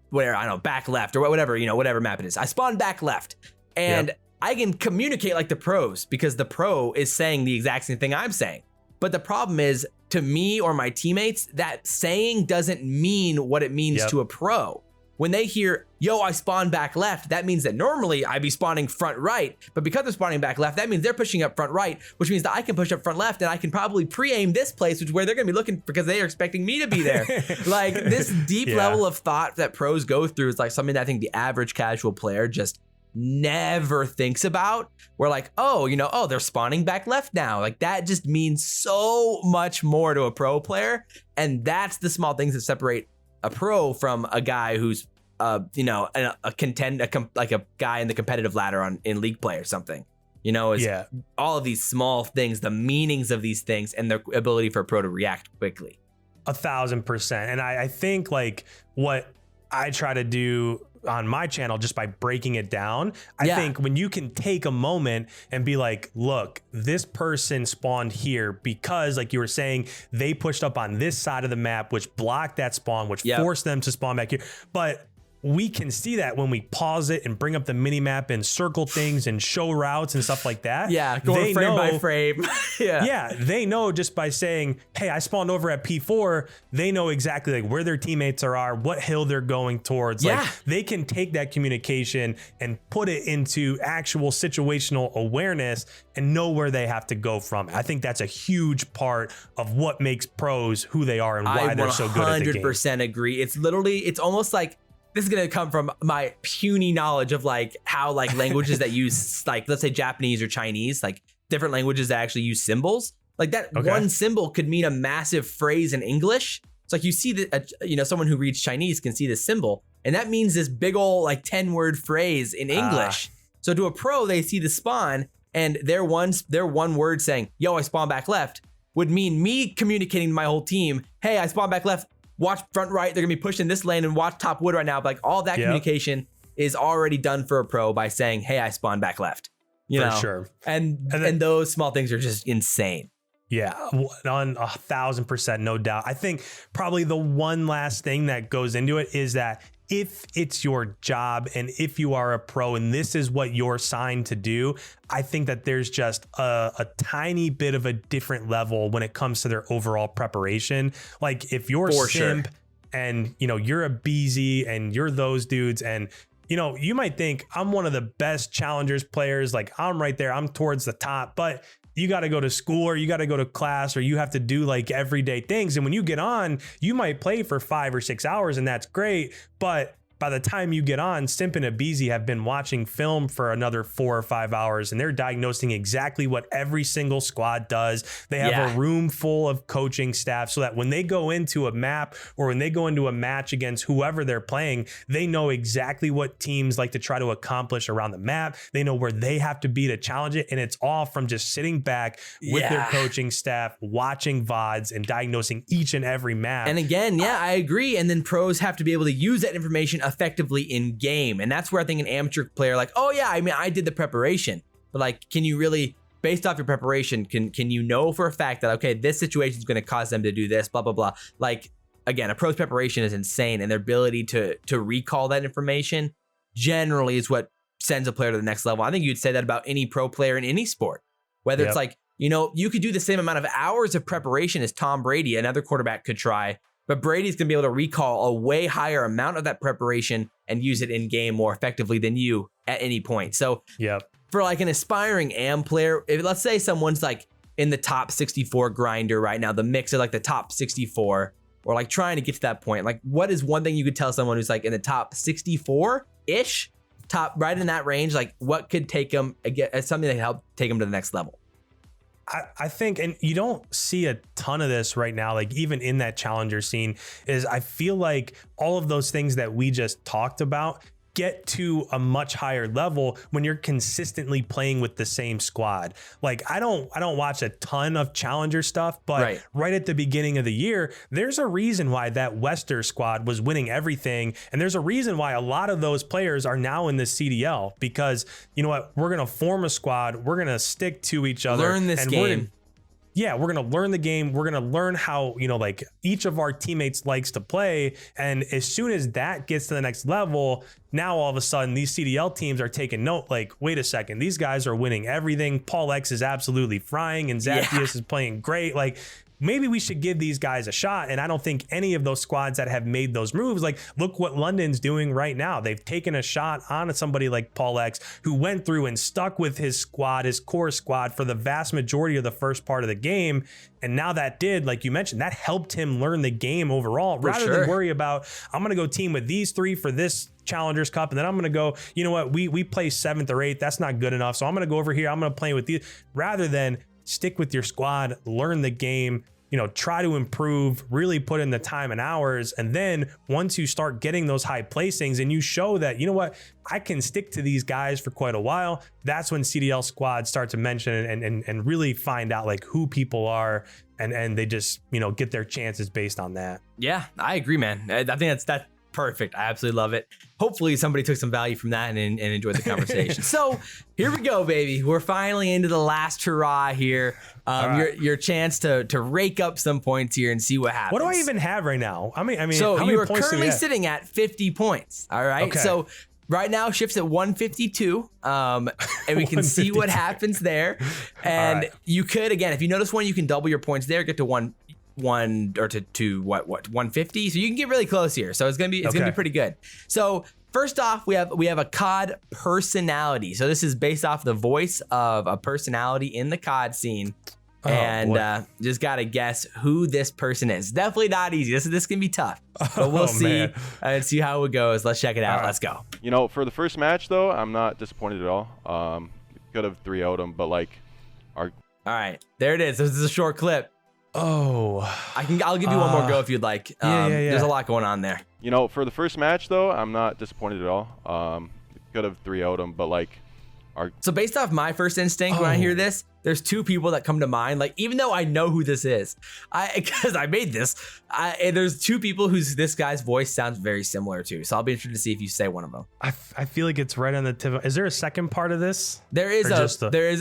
where, I don't know, back left or whatever, you know, whatever map it is. I spawned back left, and I can communicate like the pros because the pro is saying the exact same thing I'm saying. But the problem is, to me or my teammates, that saying doesn't mean what it means to a pro. When they hear, yo, I spawned back left, that means that normally I'd be spawning front right, but because they're spawning back left, that means they're pushing up front right, which means that I can push up front left, and I can probably pre-aim this place, which is where they're gonna be looking, because they are expecting me to be there. Like, this deep level of thought that pros go through is like something that I think the average casual player just never thinks about. We're like, oh, you know, oh, they're spawning back left now. Like, that just means so much more to a pro player, and that's the small things that separate a pro from a guy who's you know, like a guy in the competitive ladder in league play or something, you know, is all of these small things, the meanings of these things, and their ability for a pro to react quickly. 1,000%. And I think like what I try to do on my channel, just by breaking it down, I think when you can take a moment and be like, look, this person spawned here because, like you were saying, they pushed up on this side of the map, which blocked that spawn, which forced them to spawn back here. But we can see that when we pause it and bring up the mini map and circle things and show routes and stuff like that. Yeah, going frame by frame. Yeah, they know just by saying, hey, I spawned over at P4, they know exactly like where their teammates are, what hill they're going towards. Yeah. Like they can take that communication and put it into actual situational awareness and know where they have to go from. I think that's a huge part of what makes pros who they are and why they're so good at the game. I 100% agree. It's almost like, this is gonna come from my puny knowledge of like how like languages that use like, let's say Japanese or Chinese, like different languages that actually use symbols. Like that one symbol could mean a massive phrase in English. It's like you see that, someone who reads Chinese can see this symbol, and that means this big old like 10-word phrase in English. So to a pro, they see the spawn and their one word saying, yo, I spawn back left, would mean me communicating to my whole team, hey, I spawn back left. Watch front right, they're gonna be pushing this lane and watch top wood right now. But like all that communication is already done for a pro by saying, hey, I spawned back left. For sure. And those small things are just insane. Yeah, on 1,000%, no doubt. I think probably the one last thing that goes into it is that if it's your job and if you are a pro and this is what you're signed to do, I think that there's just a tiny bit of a different level when it comes to their overall preparation. Like if you're Simp and you're a BZ and you're those dudes and you might think I'm one of the best challengers players, like I'm right there, I'm towards the top, but you got to go to school or you got to go to class or you have to do like everyday things. And when you get on, you might play for 5 or 6 hours and that's great. But by the time you get on, Simp and Abizi have been watching film for another 4 or 5 hours and they're diagnosing exactly what every single squad does. They have a room full of coaching staff so that when they go into a map or when they go into a match against whoever they're playing, they know exactly what teams like to try to accomplish around the map. They know where they have to be to challenge it. And it's all from just sitting back with their coaching staff, watching VODs and diagnosing each and every map. And again, I agree. And then pros have to be able to use that information effectively in game. And that's where I think an amateur player like, oh yeah, I mean, I did the preparation, but like, can you really, based off your preparation, can you know for a fact that, okay, this situation is going to cause them to do this, blah, blah, blah. Like, again, a pro's preparation is insane, and their ability to recall that information generally is what sends a player to the next level. I think you'd say that about any pro player in any sport, whether it's like, you could do the same amount of hours of preparation as Tom Brady, another quarterback could try, but Brady's going to be able to recall a way higher amount of that preparation and use it in game more effectively than you at any point. So for like an aspiring AM player, if let's say someone's like in the top 64 grinder right now, the mix of like the top 64 or like trying to get to that point, like what is one thing you could tell someone who's like in the top 64-ish, top right in that range, like what could take them as something that can help take them to the next level? I think, and you don't see a ton of this right now, like even in that challenger scene, is I feel like all of those things that we just talked about get to a much higher level when you're consistently playing with the same squad. Like I don't watch a ton of challenger stuff, but right at the beginning of the year, there's a reason why that Wester squad was winning everything. And there's a reason why a lot of those players are now in the CDL, because you know what, we're going to form a squad. We're going to stick to each other. Learn this game. We're going to learn the game. We're going to learn how, like each of our teammates likes to play. And as soon as that gets to the next level, now all of a sudden these CDL teams are taking note, like, wait a second, these guys are winning everything. Paul X is absolutely frying and Zaptius is playing great. Like, maybe we should give these guys a shot. And I don't think any of those squads that have made those moves, like look what London's doing right now. They've taken a shot on somebody like Paul X, who went through and stuck with his squad, his core squad, for the vast majority of the first part of the game. And now that did, like you mentioned, that helped him learn the game overall, rather than worry about, I'm going to go team with these three for this Challengers Cup, and then I'm going to go, you know what, we play 7th or 8th. That's not good enough. So I'm going to go over here. I'm going to play with these, rather than stick with your squad, learn the game, try to improve, really put in the time and hours. And then once you start getting those high placings and you show that, you know what, I can stick to these guys for quite a while, that's when CDL squads start to mention and really find out like who people are, and they just, get their chances based on that. Yeah, I agree, man. I think that's Perfect. I absolutely love it. Hopefully somebody took some value from that and enjoyed the conversation. So here we go, baby. We're finally into the last hurrah here. Your chance to rake up some points here and see what happens. What do I even have right now? I mean, so how many you are points currently sitting at 50 points. All right. Okay. So right now Shift's at 152. And we can see what happens there. And you could, again, if you notice one, you can double your points there, get to one or to what 150. So you can get really close here. So it's gonna be pretty good. So first off, we have a CoD personality. So this is based off the voice of a personality in the CoD scene. Just gotta guess who this person is. Definitely not easy. This can be tough, but we'll see and see how it goes. Let's check it out. Let's go. You know, for the first match though, I'm not disappointed at all. Could have 3-0'd him, but like, all right, there it is. This is a short clip. Oh, I'll give you one more go if you'd like. Yeah. There's a lot going on there. You know, for the first match though, I'm not disappointed at all. Could have 3-0'd him, but like, so based off my first instinct when I hear this, there's two people that come to mind. Like, even though I know who this is, because I made this, and there's two people this guy's voice sounds very similar to. So I'll be interested to see if you say one of them. I feel like it's right on the tip. Is there a second part of this? There is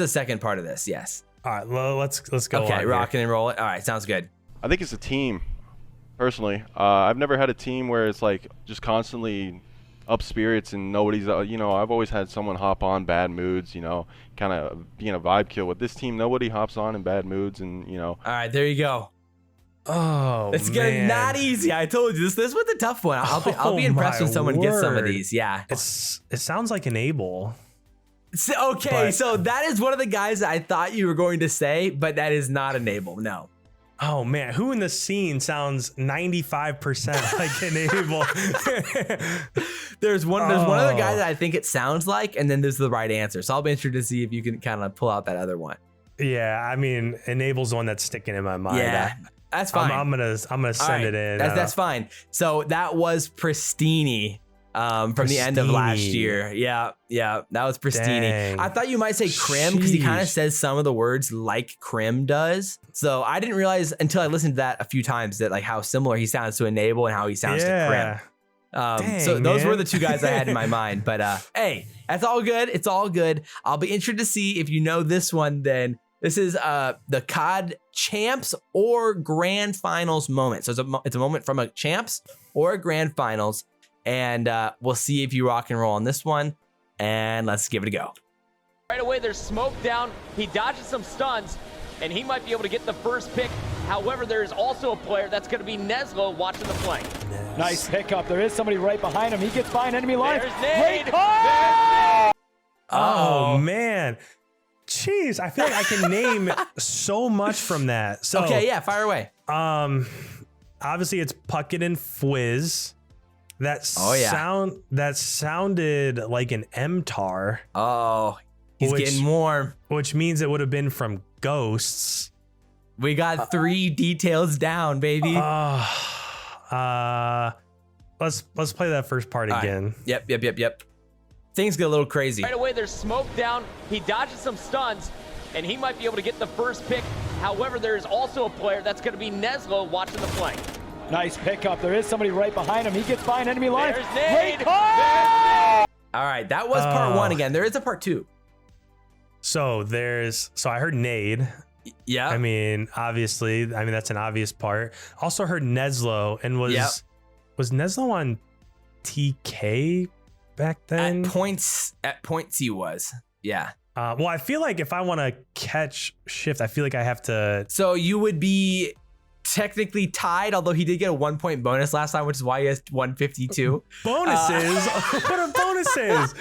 a second part of this. Yes. All right, well, let's go. Okay, rock and roll it. All right, sounds good. I think it's a team. Personally, I've never had a team where it's like just constantly up spirits and nobody's. You know, I've always had someone hop on bad moods. You know, kind of being a vibe kill. With this team, nobody hops on in bad moods, and you know. All right, there you go. Oh, it's getting not easy. I told you this was the tough one. I'll be impressed when someone gets some of these. Yeah. It sounds like Enable. Okay, so that is one of the guys that I thought you were going to say, but that is not Enable. No. Oh man, who in the scene sounds 95% like Enable? There's one other guy that I think it sounds like, and then there's the right answer. So I'll be interested to see if you can kind of pull out that other one. Yeah, I mean, Enable's the one that's sticking in my mind. Yeah, that's fine. I'm gonna send it in. That's fine. So that was Pristini. From the end of last year. Yeah, that was Pristini. Dang. I thought you might say Crim because he kind of says some of the words like Crim does. So I didn't realize until I listened to that a few times that like how similar he sounds to Enable and how he sounds to Crim. So those were the two guys I had in my mind. But hey, that's all good. It's all good. I'll be interested to see if you know this one then. This is the CoD Champs or Grand Finals moment. So it's a moment from a Champs or a Grand Finals. And we'll see if you rock and roll on this one. And let's give it a go. Right away, there's smoke down. He dodges some stuns, and he might be able to get the first pick. However, there is also a player that's going to be Neslo watching the flank. Nice pickup. There is somebody right behind him. He gets by an enemy line. There's Nade. Oh, man. Jeez, I feel like I can name so much from that. So okay, yeah, fire away. Obviously, it's Puckett and Fwiz. That sounded like an MTAR. Oh, he's getting warm. Which means it would have been from Ghosts. We got 3 details down, baby. Let's play that first part again. Right. Yep. Things get a little crazy. Right away, there's smoke down. He dodges some stuns, and he might be able to get the first pick. However, there is also a player that's going to be Neslo watching the flank. Nice pickup. There is somebody right behind him. He gets by an enemy line. There's Nade. All right, that was part 1 again. There is a part 2. So I heard Nade. Yeah. I mean, obviously, that's an obvious part. Also heard Neslo, and was Neslo on TK back then? At points he was. Yeah. Well, I feel like if I want to catch Shift, I feel like I have to. So you would be technically tied, although he did get a 1-point bonus last time, which is why he has 152. Bonuses? What are bonuses?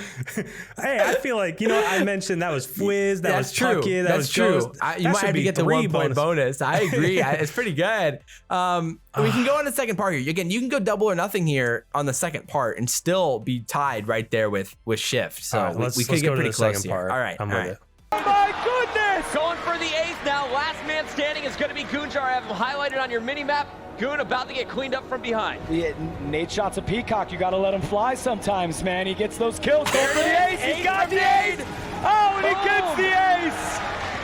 Hey, I feel like, I mentioned that was Fwiz, that was Puckett, that was true. Ghost. You might have to get the 1-point bonus. I agree. It's pretty good. We can go on the second part here. Again, you can go double or nothing here on the second part and still be tied right there with Shift. So we could get pretty close here. All right. I'm with it. Oh my goodness! Going for the ace now. Last man standing is going to be Goonjar. I have him highlighted on your mini-map. Goon about to get cleaned up from behind. Yeah, Nate shot's a peacock. You got to let him fly sometimes, man. He gets those kills. Going for the ace. He got the ace. Oh, and he gets the ace.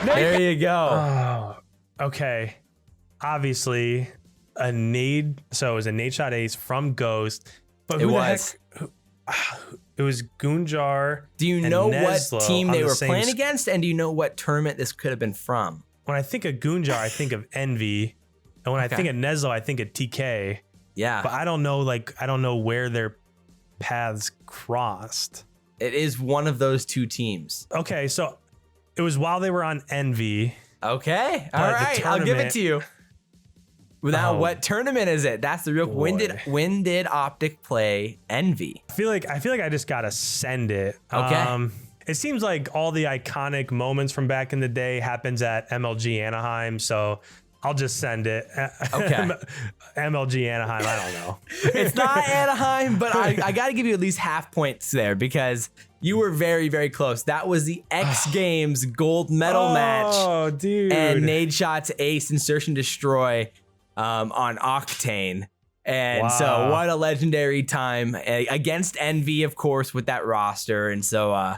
There you go. Oh, okay. Obviously, a nade. So it was a nade shot ace from Ghost. But It who was. the heck? It was Gunjar. Do you and know what Neslo team on they the were same playing against? And do you know what tournament this could have been from? When I think of Gunjar, I think of Envy. And when Okay. I think of Neslo, I think of TK. Yeah. But I don't know where their paths crossed. It is one of those two teams. Okay, so it was while they were on Envy. Okay. All But the right. I'll give it tournament- to you. Now, Oh, what tournament is it? That's the real. boy. When did Optic play Envy? I feel like I just gotta send it. Okay. It seems like all the iconic moments from back in the day happens at MLG Anaheim, so I'll just send it. Okay. MLG Anaheim, I don't know. It's not Anaheim, but I got to give you at least half points there because you were very, very close. That was the X Games gold medal match. Oh, dude. And Nade Shot's ace and search and destroy on Octane. And so Wow. what a legendary time against Envy, of course, with that roster. And so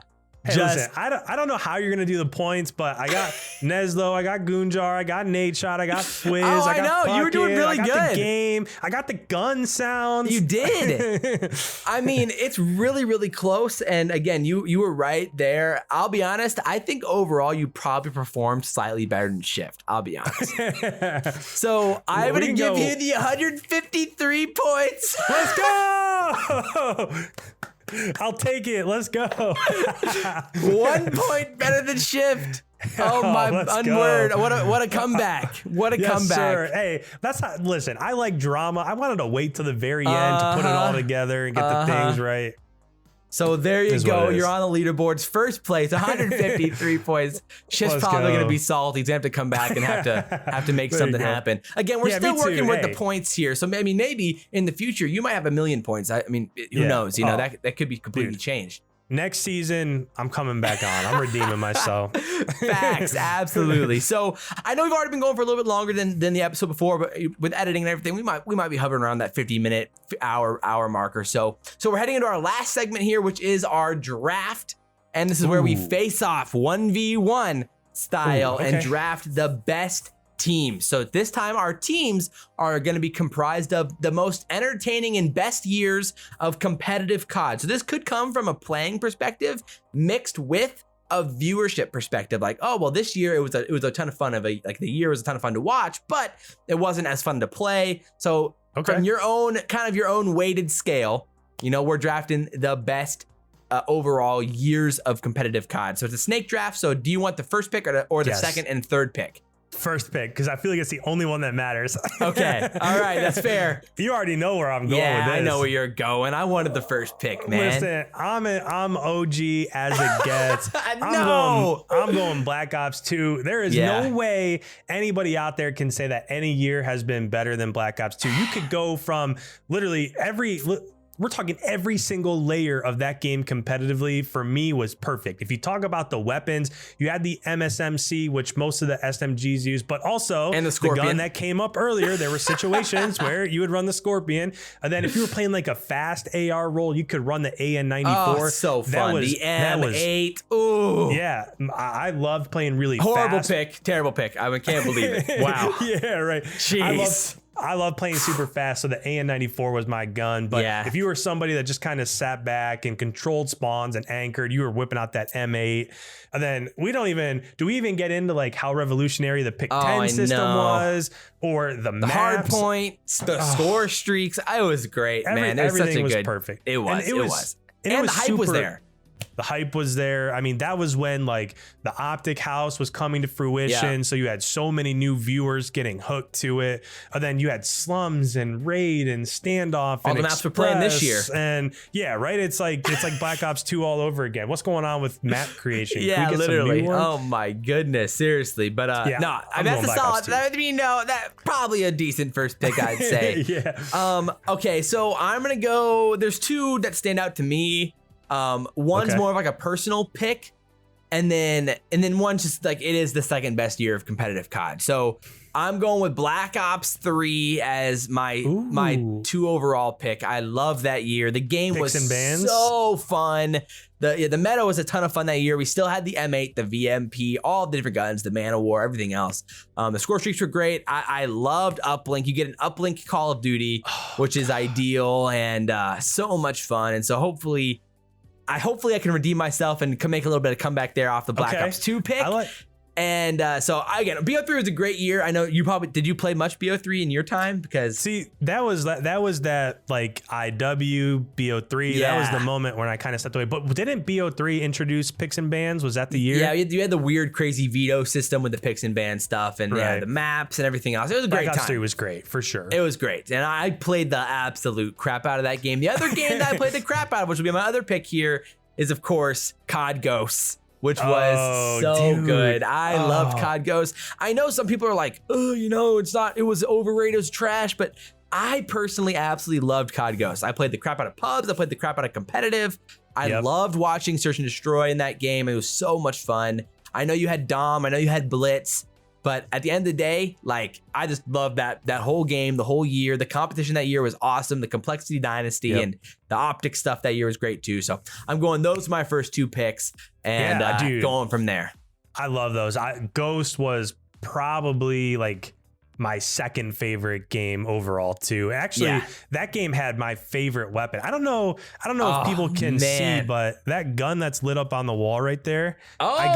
Hey, listen, I don't know how you're gonna do the points, but I got Neslo, I got Gunjar, I got Nade Shot, I got Fwiz, Oh, I got I know. You were doing Puckett, really I got good. the game, I got the gun sounds. You did. I mean, it's really, really close. And again, you were right there. I'll be honest. I think overall you probably performed slightly better than Shift. I'll be honest. So I'm we going to can give go- you the 153 points. Let's go! I'll take it. Let's go. 1 point better than Shift. Oh my let's unword. go. What a comeback. What a Yes, comeback. sir. Hey, that's not, listen, I like drama. I wanted to wait till the very end to put it all together and get the things right. So there you Is what go. it is. You're on the leaderboards. First place, 153 points. Shift's Let's probably go. going to be salty. He's going to have to come back and have to make There you something go. happen. Again, we're Yeah, still me too. working with the Hey. points here. So maybe in the future you might have 1 million points. I mean, who Yeah. knows? You know, Oh. that could be completely Dude. changed. Next season, I'm coming back on. I'm redeeming myself. Facts, absolutely. So I know we've already been going for a little bit longer than the episode before, but with editing and everything, we might be hovering around that 50-minute hour marker. So we're heading into our last segment here, which is our draft, and this is where we Ooh. face off 1v1 style Ooh, and okay. draft the best teams. So this time our teams are going to be comprised of the most entertaining and best years of competitive CoD. So this could come from a playing perspective mixed with a viewership perspective. Like, oh, well, this year it was a ton of fun the year was a ton of fun to watch, but it wasn't as fun to play. So Okay. from your own weighted scale, you know, we're drafting the best overall years of competitive CoD. So it's a snake draft. So do you want the first pick or the Yes. second and third pick? First pick, because I feel like it's the only one that matters. Okay. All right. That's fair. You already know where I'm going Yeah, with this. I know where you're going. I wanted the first pick, man. Listen, I'm OG as it gets. No. I'm going Black Ops 2. There is Yeah. no way anybody out there can say that any year has been better than Black Ops 2. You could go from literally we're talking every single layer of that game competitively for me was perfect. If you talk about the weapons, you had the MSMC, which most of the SMGs use, but also And the Scorpion. gun that came up earlier. There were situations where you would run the Scorpion. And then if you were playing like a fast AR role, you could run the AN94. Oh, so That fun. was- The that was- M8. Ooh. Yeah, I loved playing really Horrible fast. pick. Terrible pick. I can't believe it. Wow. Yeah, right. Jeez. I love playing super fast, so the AN94 was my gun. But Yeah. if you were somebody that just kind of sat back and controlled spawns and anchored, you were whipping out that M8. And then do we even get into like how revolutionary the pick 10 I system know. was or the The hard maps? point, the score streaks. It was great, man. It was such Everything a was good. perfect. It was. And It was. and And it the hype was super- there. The hype was there. I mean, that was when like the Optic House was coming to fruition. Yeah. So you had so many new viewers getting hooked to it. And then you had Slums and Raid and Standoff All and the maps we're playing this year. Express. And yeah, right. It's like Black Ops 2 all over again. What's going on with map creation? Can we Yeah, get some literally. new ones? Oh my goodness, seriously. But Yeah, no, I'm that's going a Black solid. Ops 2. That mean that probably a decent first pick, I'd say. Yeah. Okay, so I'm gonna go. There's two that stand out to me. One's Okay. more of like a personal pick, and then one's just like it is the second best year of competitive CoD. So I'm going with Black Ops 3 as my 2 overall pick. I love that year. The game was so fun. The meta was a ton of fun that year. We still had the M8, the VMP, all the different guns, the Man of War, everything else. The score streaks were great. I loved Uplink. You get an Uplink Call of Duty, which is ideal and so much fun. And so hopefully I can redeem myself and can make a little bit of comeback there off the Black Ops 2 pick. And so again, BO3 was a great year. I know you did you play much BO3 in your time? Because see, that was that like IW BO3. That was the moment when I kind of stepped away. But didn't BO3 introduce picks and bans? Was that the year? Yeah, you had the weird, crazy veto system with the picks and ban stuff and the maps and everything else. It was a great time. Black Ops 3 was great for sure. It was great, and I played the absolute crap out of that game. The other game that I played the crap out of, which would be my other pick here, is of course CoD Ghosts, which was so good. I loved CoD Ghosts. I know some people are like, oh, you know, it was overrated, it was trash, but I personally absolutely loved CoD Ghosts. I played the crap out of pubs. I played the crap out of competitive. I loved watching Search and Destroy in that game. It was so much fun. I know you had Dom. I know you had Blitz. But at the end of the day, like, I just loved that whole game, the whole year. The competition that year was awesome. The Complexity Dynasty and the optic stuff that year was great too. So I'm going, those are my first 2 picks and going from there. I love those. Ghost was probably like my second favorite game overall too. Actually, that game had my favorite weapon. I don't know if people can see, but that gun that's lit up on the wall right there. I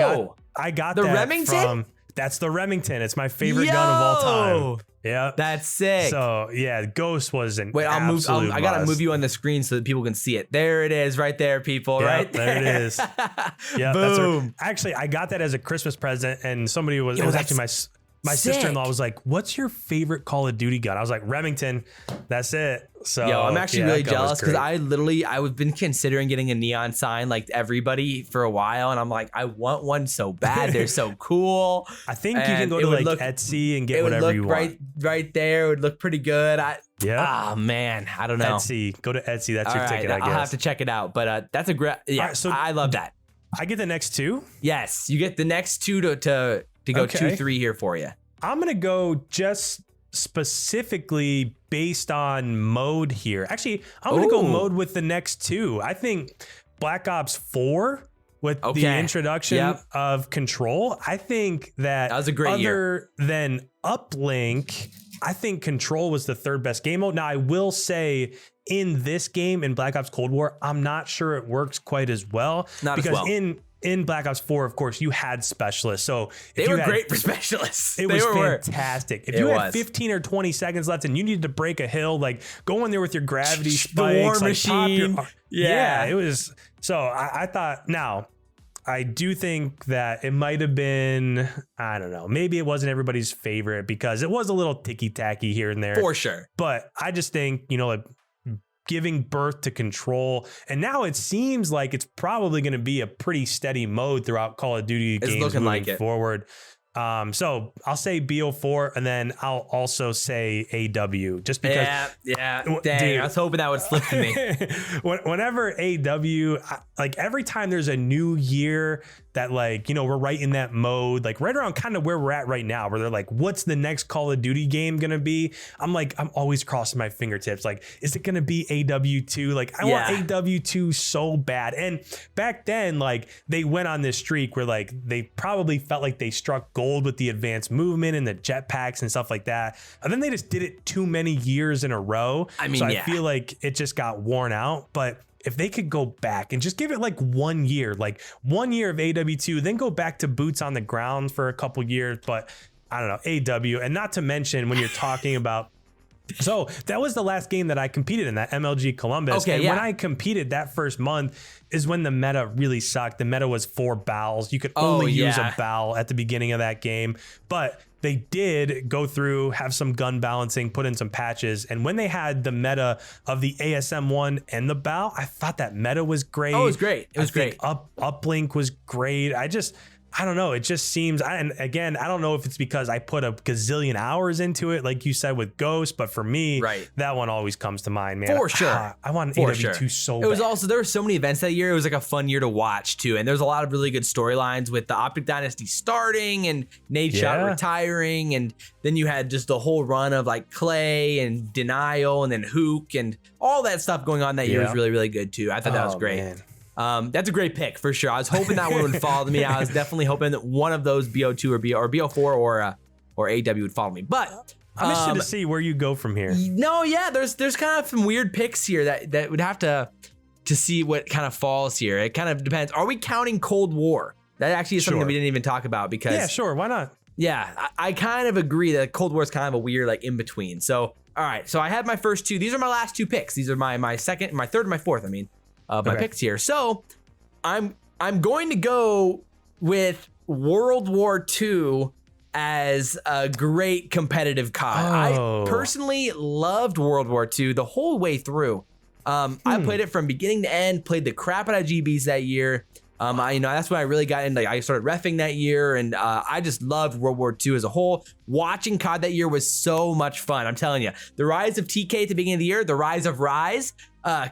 got the that Remington? That's the Remington. It's my favorite gun of all time. Yeah, that's sick. So yeah, Ghost was an I gotta move you on the screen so that people can see it. There it is, right there, people. Right there. There it is. Yeah, boom. Actually, I got that as a Christmas present, and somebody was. It was actually my sister-in-law was like, "What's your favorite Call of Duty gun?" I was like, "Remington." That's it. So I'm actually really jealous because I've been considering getting a neon sign like everybody for a while, and I'm like, I want one so bad. They're so cool. I think you can go to like Etsy and get whatever you want. Right there, it would look pretty good. Oh man, I don't know. Etsy, go to Etsy. That's your ticket. I guess I'll have to check it out. But that's a great. Yeah, right, so I love that. I get the next 2. Yes, you get the next 2 to go 2-3 here for you. I'm gonna go just specifically based on mode here. Actually, I'm gonna go mode with the next 2. I think Black Ops 4 with the introduction of Control. I think that was a great year. Other than Uplink, I think Control was the 3rd best game mode. Now, I will say in this game, in Black Ops Cold War, I'm not sure it works quite as well. In Black Ops 4, of course, you had specialists. So they were great for specialists. It was fantastic. If you had 15 or 20 seconds left and you needed to break a hill, like go in there with your gravity spikes, the war machine. Yeah, it was. So I thought, now, I do think that it might have been, I don't know, maybe it wasn't everybody's favorite because it was a little ticky-tacky here and there. For sure. But I just think, like, giving birth to Control, and now it seems like it's probably going to be a pretty steady mode throughout Call of Duty games moving forward. So I'll say BO4, and then I'll also say AW, just because. Yeah. Dang, dude, I was hoping that would slip to me. Whenever AW, like every time there's a new year that, like, we're right in that mode, like right around kind of where we're at right now, where they're like, what's the next Call of Duty game gonna be? I'm always crossing my fingertips. Like, is it gonna be AW2? Like, I want AW2 so bad. And back then, like, they went on this streak where, like, they probably felt like they struck gold with the advanced movement and the jetpacks and stuff like that. And then they just did it too many years in a row. I feel like it just got worn out. But if they could go back and just give it like 1 year, like 1 year of AW2, then go back to boots on the ground for a couple years. But I don't know, AW, and not to mention when you're talking about, so that was the last game that I competed in, that MLG Columbus. When I competed that first month is when the meta really sucked. The meta was 4 BALs. You could only use a BAL at the beginning of that game. But they did go through, have some gun balancing, put in some patches. And when they had the meta of the ASM1 and the BAL, I thought that meta was great. Oh, it was great. It was great. Uplink was great. I don't know. It just seems, and again, I don't know if it's because I put a gazillion hours into it, like you said with Ghost, but for me, that one always comes to mind, man. For sure. I want For AW2 so bad. It was also, there were so many events that year. It was like a fun year to watch too. And there's a lot of really good storylines with the Optic Dynasty starting and Nade Shot retiring. And then you had just the whole run of like Clay and Denial and then Hook and all that stuff going on that year was really, really good too. I thought that was great. Man. That's a great pick for sure. I was hoping that one would follow me. I was definitely hoping that one of those BO2 or BO4 or AW would follow me. But I'm interested to see where you go from here. No, yeah, there's kind of some weird picks here that would have to see what kind of falls here. It kind of depends. Are we counting Cold War? That actually is something that we didn't even talk about because why not? Yeah, I kind of agree that Cold War is kind of a weird like in between. So all right, so I had my first two. These are my last two picks. These are my second, my third, and my fourth. I mean. My picks here. So I'm going to go with World War II as a great competitive CoD. I personally loved World War II the whole way through. I played it from beginning to end, played the crap out of GBs that year. That's when I really got in. Like I started reffing that year, and I just loved World War II as a whole. Watching CoD that year was so much fun. I'm telling you, the rise of TK at the beginning of the year, the rise of Rise,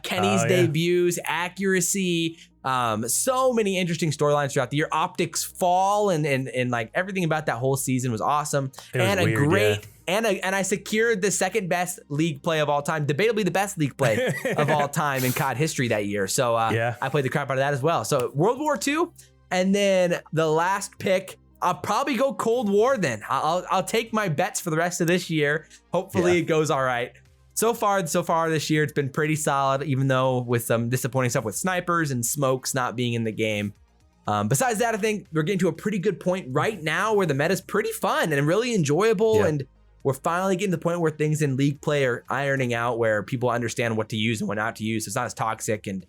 Kenny's debuts, accuracy, so many interesting storylines throughout the year. Optics fall and like everything about that whole season was awesome. And a great. And I secured the second best league play of all time, debatably the best league play of all time in CoD history that year. So I played the crap out of that as well. So World War II, and then the last pick, I'll probably go Cold War then. I'll take my bets for the rest of this year. Hopefully it goes all right. So far this year, it's been pretty solid, even though with some disappointing stuff with snipers and smokes not being in the game. Besides that, I think we're getting to a pretty good point right now where the meta's pretty fun and really enjoyable and we're finally getting to the point where things in league play are ironing out, where people understand what to use and what not to use. So it's not as toxic and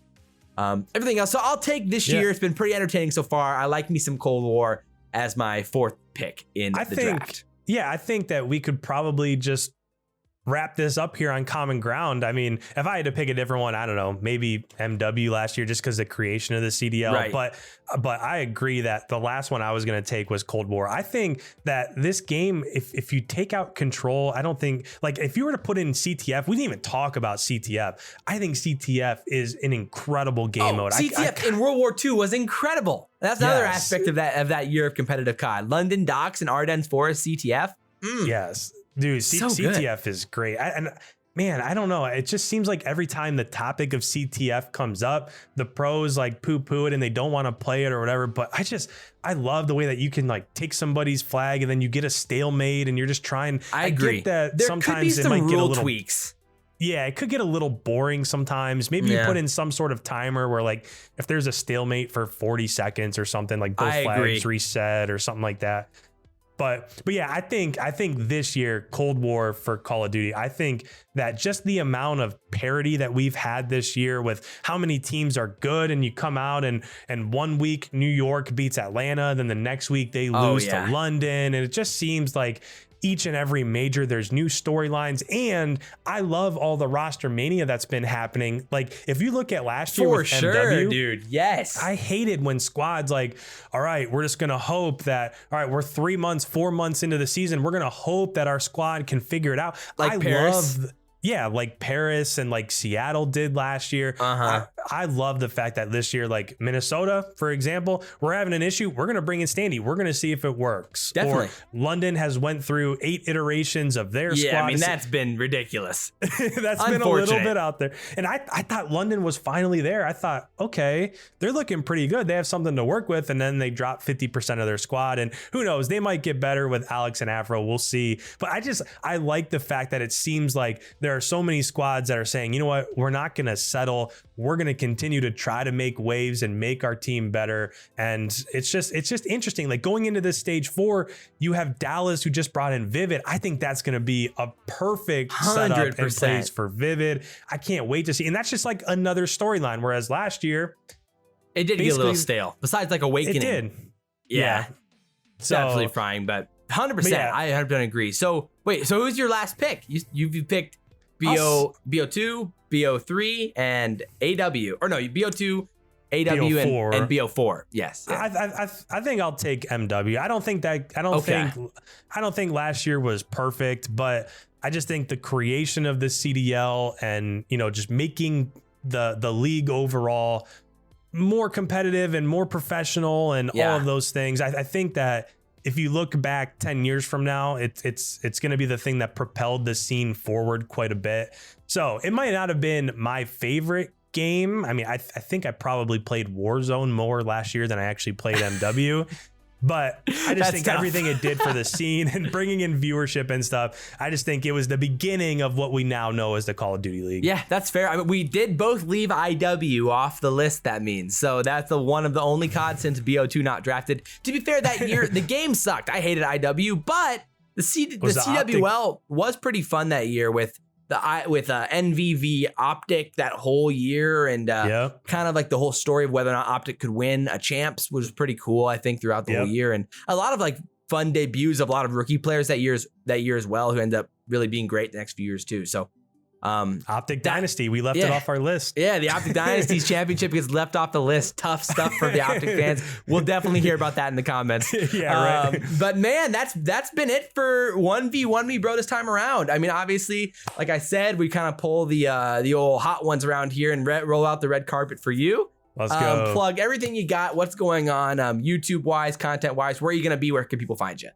everything else. So I'll take this year. It's been pretty entertaining so far. I like me some Cold War as my fourth pick in the draft. Yeah, I think that we could probably just wrap this up here on common ground. I mean, if I had to pick a different one, I don't know, maybe MW last year just because the creation of the CDL. Right. But I agree that the last one I was going to take was Cold War. I think that this game, if you take out control, I don't think, like if you were to put in CTF, we didn't even talk about CTF. I think CTF is an incredible game mode. CTF in World War II was incredible. That's another aspect of that year of competitive CoD. London Docks and Ardennes Forest, CTF. Yes. Dude, CTF good. is great. Man, I don't know. It just seems like every time the topic of CTF comes up, the pros like poo-poo it and they don't want to play it or whatever. But I love the way that you can like take somebody's flag and then you get a stalemate and you're just trying. I agree. Get that there sometimes could be some it might get a little tweaks. Yeah, it could get a little boring sometimes. Maybe you put in some sort of timer where like if there's a stalemate for 40 seconds or something, like both flags reset or something like that. But yeah, I think this year, Cold War for Call of Duty, I think that just the amount of parity that we've had this year with how many teams are good and you come out and 1 week New York beats Atlanta, then the next week they lose to London. And it just seems like each and every major, there's new storylines. And I love all the roster mania that's been happening. Like if you look at last year with MW, dude. Yes. I hated when squads like, all right, we're just going to hope that, all right, we're 3 months, 4 months into the season. We're going to hope that our squad can figure it out. Like Paris. Like Paris and like Seattle did last year. I love the fact that this year, like Minnesota, for example, we're having an issue. We're going to bring in Standy. We're going to see if it works. Definitely. Or London has went through 8 iterations of their squad. Yeah, I mean, that's been ridiculous. That's been a little bit out there. And I thought London was finally there. I thought, okay, they're looking pretty good. They have something to work with. And then they drop 50% of their squad. And who knows, they might get better with Alex and Afro. We'll see. But I like the fact that it seems like there are so many squads that are saying, you know what, we're not going to settle. We're going to continue to try to make waves and make our team better. And it's just interesting. Like going into this stage 4, you have Dallas who just brought in Vivid. I think that's going to be a perfect setup and place for Vivid. I can't wait to see. And that's just like another storyline. Whereas last year, it did get a little stale. Besides like Awakening. It did. Yeah. It's absolutely frying, but 100%. Yeah. I 100% agree. So wait, so who's your last pick? You picked BO2, BO3, and AW. Or no, BO2, AW BO4. and BO4. Yes. Yeah. I think I'll take MW. I don't think last year was perfect, but I just think the creation of the CDL and, you know, just making the league overall more competitive and more professional and all of those things. I think that if you look back 10 years from now, it's going to be the thing that propelled the scene forward quite a bit. So it might not have been my favorite game. I mean, I think I probably played Warzone more last year than I actually played MW. But I just think everything it did for the scene and bringing in viewership and stuff, I just think it was the beginning of what we now know as the Call of Duty League. Yeah, that's fair. I mean, we did both leave IW off the list, that means. So that's one of the only COD since BO2 not drafted. To be fair, that year, the game sucked. I hated IW, but the CWL was pretty fun that year with NVV Optic that whole year, and kind of like the whole story of whether or not Optic could win a champs was pretty cool, I think, throughout the whole year, and a lot of like fun debuts of a lot of rookie players that year as well, who end up really being great the next few years too. So Optic Dynasty, we left it off our list. Yeah, the Optic Dynasty's championship gets left off the list. Tough stuff for the Optic fans. We'll definitely hear about that in the comments. Right. But man, that's been it for 1v1 bro this time around. I mean, obviously, like I said, we kind of pull the old hot ones around here and roll out the red carpet for you. Let's go. Plug everything you got. What's going on YouTube wise, content wise? Where are you gonna be? Where can people find you?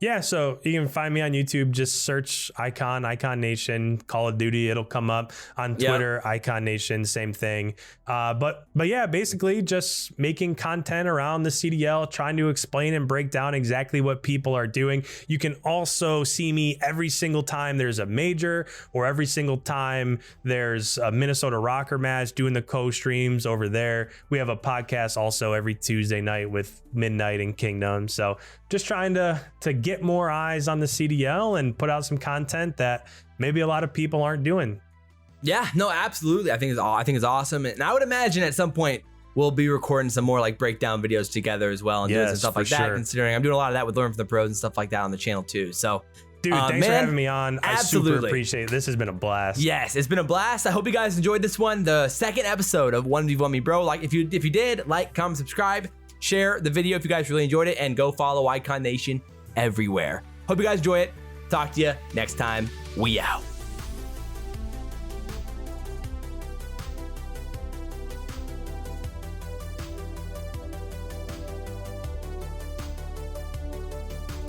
Yeah, so you can find me on YouTube. Just search Icon Nation, Call of Duty. It'll come up on Twitter, Icon Nation, same thing. But yeah, basically just making content around the CDL, trying to explain and break down exactly what people are doing. You can also see me every single time there's a major or every single time there's a Minnesota Rokkr match, doing the co-streams over there. We have a podcast also every Tuesday night with Midnight and Kingdom. So just trying to get more eyes on the CDL and put out some content that maybe a lot of people aren't doing. Yeah, no, absolutely. I think it's awesome. And I would imagine at some point we'll be recording some more like breakdown videos together as well and doing some stuff like that, considering I'm doing a lot of that with Learn from the Pros and stuff like that on the channel too. So dude, thanks for having me on. Absolutely. I super appreciate it. This has been a blast. Yes, it's been a blast. I hope you guys enjoyed this one, the second episode of 1v1 Me Bro. Like if you did, like, comment, subscribe, share the video if you guys really enjoyed it, and go follow Icon Nation everywhere. Hope you guys enjoy it. Talk to you next time. We out.